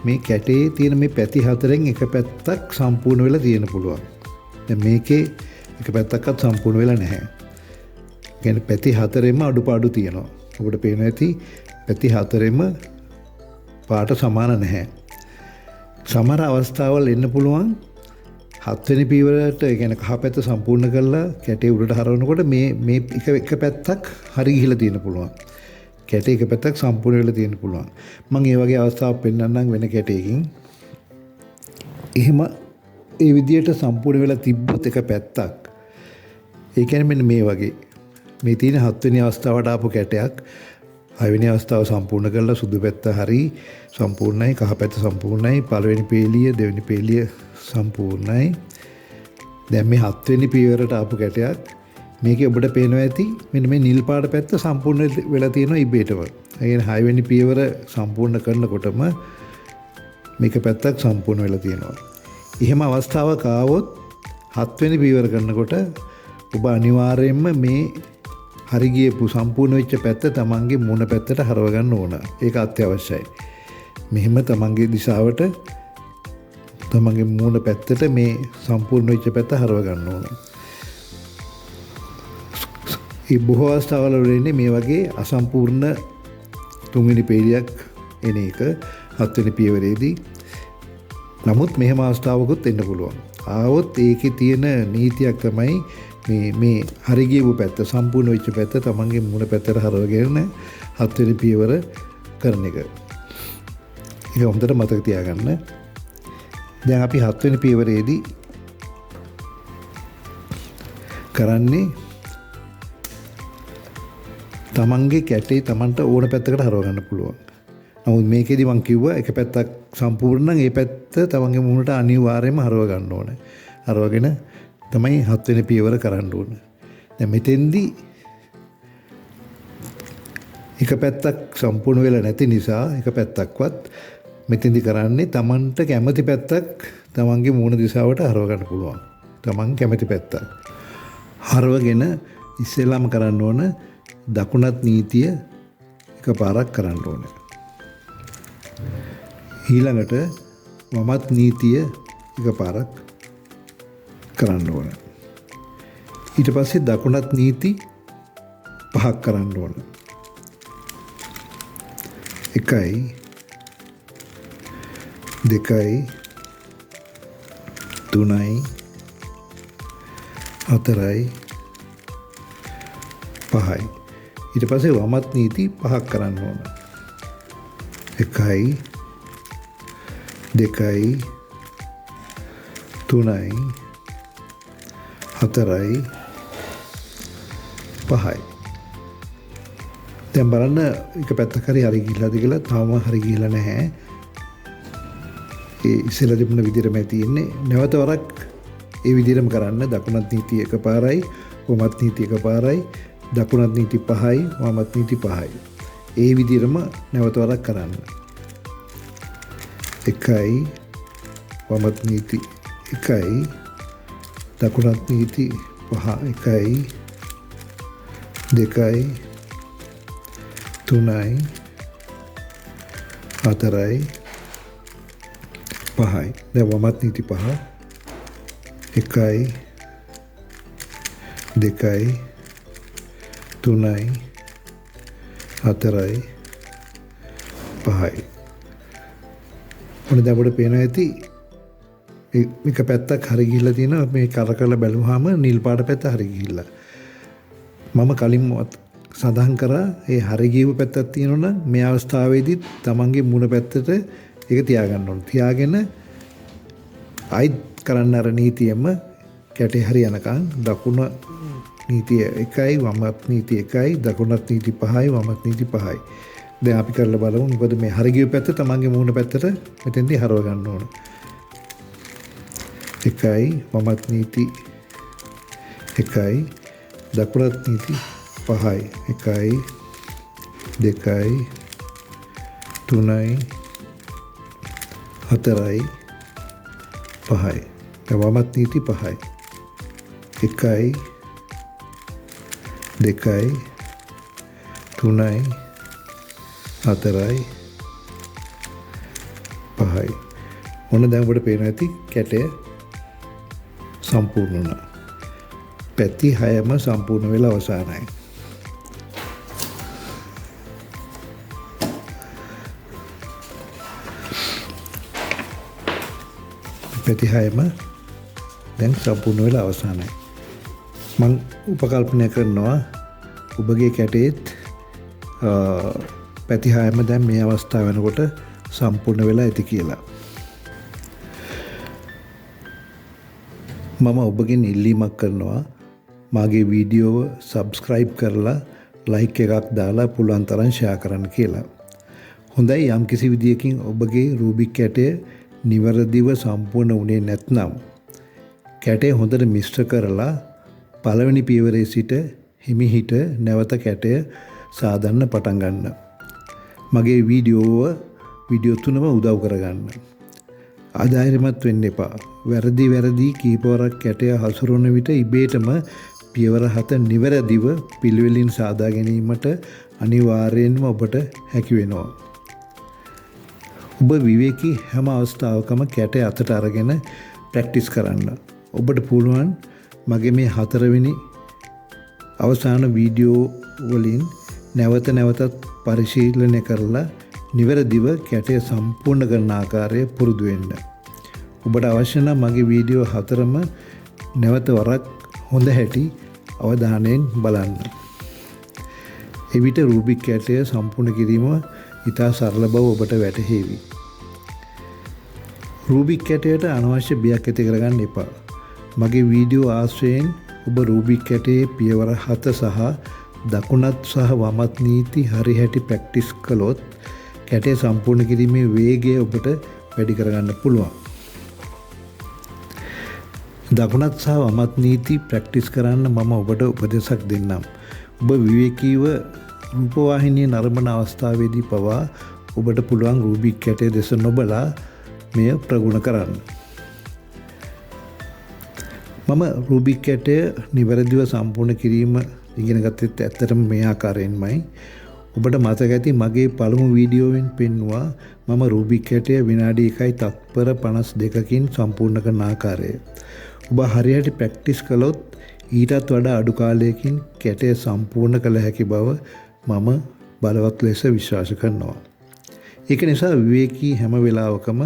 S1: මේ කැටේ තියෙන මේ පැති හතරෙන් එක පැත්තක් සම්පූර්ණ වෙලා තියෙන පුළුවන්. දැන් මේකේ එක පැත්තක්වත් සම්පූර්ණ වෙලා නැහැ. කියන්නේ පැති හතරෙම අඩුපාඩු තියෙනවා. ඔබට පේනවා ඇති පැති හතරෙම පාට සමාන නැහැ. සමහර අවස්ථාවල් එන්න පුළුවන් හත්වෙනි පීවරට ගැන කහ පැත්ත සම්පූර්ණ කරලා කැටේ උඩට හරවනකොට මේ එක පැත්තක් හරි ගිහිලා තියෙන පුළුවන්. කැටේ එක පැත්තක් සම්පූර්ණ වෙලා තියෙන පුළුවන්. මම ඒ වගේ අවස්ථාවක් පෙන්නන්නම් වෙන කැටයකින්. එහෙම ඒ විදියට සම්පූර්ණ වෙලා තිබ්බොත් එක පැත්තක්. ඒ කියන්නේ මෙන්න මේ වගේ. මේ තියෙන හත්වෙනි අවස්ථාවට ආපු කැටයක් හයවෙනි අවස්ථාව සම්පූර්ණ කරලා සුදු පැත්ත හරි සම්පූර්ණයි, කහ පැත්ත සම්පූර්ණයි, පළවෙනි පේලිය, දෙවෙනි පේලිය සම්පූර්ණයි. දැන් මේ හත්වෙනි පීවරට ආපු කැටයක් මේකේ ඔබට පේනවා ඇති මෙන්න මේ නිල් පාට පැත්ත සම්පූර්ණ වෙලා තියෙනවා ඉබේටම. ඒ කියන්නේ හයවෙනි පීවර සම්පූර්ණ කරනකොටම මේක පැත්තක් සම්පූර්ණ වෙලා තියෙනවා. එහෙම අවස්ථාවක් ආවොත් හත්වෙනි පීවර කරනකොට ඔබ අනිවාර්යයෙන්ම මේ හරි ගියපු සම්පූර්ණ වෙච්ච පැත්ත තමන්ගේ මුණ පැත්තට හරව ගන්න ඕන. ඒක අත්‍යවශ්‍යයි. මෙහෙම තමන්ගේ දිශාවට තමන්ගේ මුණ පැත්තට මේ සම්පූර්ණ වෙච්ච පැත්ත හරව ගන්න ඕන. ඒ බොහෝ අවස්ථාවල වෙන්නේ මේ වගේ අසම්පූර්ණ තුන්වෙනි පේලියක් එන එක හත්වෙනි පියවරේදී. නමුත් මෙහෙම අවස්ථාවකුත් එන්න පුළුවන්. ආවොත් ඒකේ තියෙන නීතියක් තමයි මේ හරි ගියපු පැත්ත සම්පූර්ණ වෙච්ච පැත්ත තමන්ගේ මුණ පැත්තට හරවගෙන හත්වෙනි පියවර කරන එක. ඒක හොඳට මතක තියාගන්න. දැන් අපි හත්වෙනි පියවරේදී කරන්නේ තමන්ගේ කැටේ තමන්ට ඕන පැත්තකට හරව ගන්න පුළුවන්. නමුත් මේකෙදි මම කිව්වා එක පැත්තක් සම්පූර්ණ නම් ඒ පැත්ත තමන්ගේ මුණට අනිවාර්යයෙන්ම හරව ගන්න ඕනේ. හරවගෙන තමයි හත්වෙනි පියවර කරන්න ඕනේ. දැන් මෙතෙන්දී එක පැත්තක් සම්පූර්ණ වෙලා නැති නිසා එක පැත්තක්වත් මෙතෙන්දි කරන්නේ තමන්ට කැමති පැත්තක් තමන්ගේ මූණ දිශාවට හරව ගන්න පුළුවන්. තමන් කැමති පැත්තක්. හරවගෙන ඉස්සෙල්ලාම කරන්න ඕන දකුණත් නීතිය එකපාරක් කරන්න ඕනේ. ඊළඟට වමත් නීතිය එකපාරක් කරන්න ඕනේ. ඊට පස්සේ දකුණත් නීති 5ක් කරන්න ඕනේ. 1යි 2යි 3යි 4යි 5යි. ඊට පස්සේ වමත් නීති 5ක් කරන්න ඕන. 1යි 2යි 3යි 4යි 5යි. දැන් බලන්න එක පැත්තක් හරි ගිහිලාද කියලා. තාම හරි ගිහිලා නැහැ. ඒ ඉස්සෙල්ලා තිබුණ විදිහටම තියෙන්නේ. නැවත වරක් ඒ විදිහටම කරන්න. දකුණත් නීතිය එකපාරයි, වමත් නීතිය එකපාරයි, දකුණත් නීති 5යි, වමත් නීති 5යි. ඒ විදිහටම නැවත වරක් කරන්න. 1යි වමත් නීති 1යි, දකුණත් නීති 5 1යි 2යි 3යි 4යි 5යි. දැන් වමත් නීති 5 1යි 2යි 3යි 4යි 5යි. ඔන්න දැන් අපිට පේනවා ඇති මේක පැත්තක් හරි ගිහිල්ලා තියෙනවා. මේ කරකලා බැලුවාම නිල් පාට පැත්ත හරි ගිහිල්ලා. මම කලින් සඳහන් කරා ඒ හරි ගියපු පැත්තක් තියෙනවා නම් මේ අවස්ථාවේදී තමන්ගේ මුණ පැත්තට ඒක තියාගන්න ඕනේ. තියාගෙන ආයිත් කරන්න අර නීතියෙම කැටේ හරි යනකම් දකුණ නීතිය 1යි, වමත් නීති 1යි, දකුණත් නීති 5යි, වමත් නීති 5යි. දැන් අපි කරලා බලමු. මොකද මේ හරි ගියපු පැත්ත තමන්ගේ මුණ පැත්තට මෙතෙන්දී හරව ගන්න ඕනේ. 1යි වමත් නීති 1යි, දකුණත් නීති 5යි. 1යි 2යි 3යි 4යි 5යි. වමත් නීති 5යි. 1යි 2යි 3යි 4යි 5යි. ඔන්න දැන් ඔබට පේනවා ඇති කැටය සම්පූර්ණ වුණා. පැති 6ම සම්පූර්ණ වෙලා අවසానයි. පැති හයම දැන් සම්පූර්ණ වෙලා අවසానයි. මම උපකල්පනය කරනවා ඔබගේ කැටේත් පැති හයම දැන් මේ අවස්ථාව වෙනකොට සම්පූර්ණ වෙලා ඇති කියලා. මම ඔබගෙන් ඉල්ලීමක් කරනවා මාගේ වීඩියෝව සබ්ස්ක්‍රයිබ් කරලා ලයික් එකක් දාලා පුළුවන් තරම් ෂෙයා කරන්න කියලා. හොඳයි, යම් කිසි විදියකින් ඔබගේ රූබික් කැටය නිවැරදිව සම්පූර්ණ වුණේ නැත්නම් කැටය හොඳට මිශ්‍ර කරලා පළවෙනි පියවරේ සිට හිමිහිට නැවත කැටය සාදන්න පටන් ගන්න. මගේ වීඩියෝ තුනම උදව් කරගන්න. ආධෛර්යමත් වෙන්න එපා. වැරදි කීපවරක් කැටය හසුරුවන විට ඉබේටම පියවර 7 නිවැරදිව පිළිවෙලින් සාදා ගැනීමට අනිවාර්යයෙන්ම ඔබට හැකි වෙනවා. ඔබ විවේකී හැම අවස්ථාවකම කැටය අතට අරගෙන ප්‍රැක්ටිස් කරන්න. ඔබට පුළුවන් මගේ මේ 4 වෙනි අවසාන වීඩියෝ වලින් නැවතත් පරිශීලනය කරලා නිවැරදිව කැටය සම්පූර්ණ කරන ආකාරය පුරුදු වෙන්න. ඔබට අවශ්‍ය නම් මගේ වීඩියෝ 4ම නැවත වරක් හොඳ හැටි අවධානයෙන් බලන්න. එවිට රූබික් කැටය සම්පූර්ණ කිරීම ඉතා සරල බව ඔබට වැටහේවි. රූබික් කැටයට අනවශ්‍ය බියක් ඇති කරගන්න එපා. මගේ වීඩියෝ ආශ්‍රයෙන් ඔබ රූබික් කැටයේ පියවර 7 සහ දකුණත් සහ වමත් නීති හරි හැටි ප්‍රැක්ටිස් කළොත් කැටය සම්පූර්ණ කිරීමේ වේගය ඔබට වැඩි කරගන්න පුළුවන්. දකුණත් සහ වමත් නීති ප්‍රැක්ටිස් කරන්න මම ඔබට උපදෙසක් දෙන්නම්. ඔබ විවේකීව රූපවාහිනිය නරඹන අවස්ථාවේදී පවා ඔබට පුළුවන් රූබික් කැටය දෙස නොබලා මෙය ප්‍රගුණ කරන්න. මම රූබික් කැටය නිවැරදිව සම්පූර්ණ කිරීම ඉගෙන ගත්තෙත් ඇත්තටම මේ ආකාරයෙන්මයි. ඔබට මතක ඇති මගේ පළමු වීඩියෝවෙන් පෙන්වුවා මම රූබික් කැටය විනාඩි 1යි තත්පර 52කින් සම්පූර්ණ කරන ආකාරය. ඔබ හරියට ප්‍රැක්ටිස් කළොත් ඊටත් වඩා අඩු කාලයකින් කැටය සම්පූර්ණ කළ හැකි බව මම බලවත් ලෙස විශ්වාස කරනවා. ඒක නිසා විවේකී හැම වෙලාවකම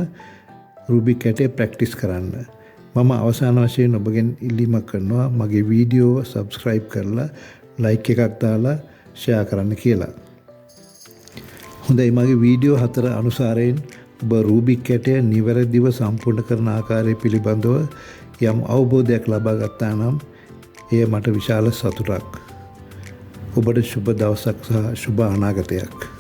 S1: රූබික් කැටය ප්‍රැක්ටිස් කරන්න. මම අවසාන වශයෙන් ඔබගෙන් ඉල්ලීමක් කරනවා මගේ වීඩියෝව සබ්ස්ක්‍රයිබ් කරලා ලයික් එකක් දාලා ෂෙයා කරන්න කියලා. හොඳයි, මගේ වීඩියෝ 4 අනුසාරයෙන් ඔබ රූබික් කැටය නිවැරදිව සම්පූර්ණ කරන ආකාරය පිළිබඳව යම් අවබෝධයක් ලබා ගත්තා නම් එය මට විශාල සතුටක්. ඔබට සුබ දවසක් සහ සුබ අනාගතයක්.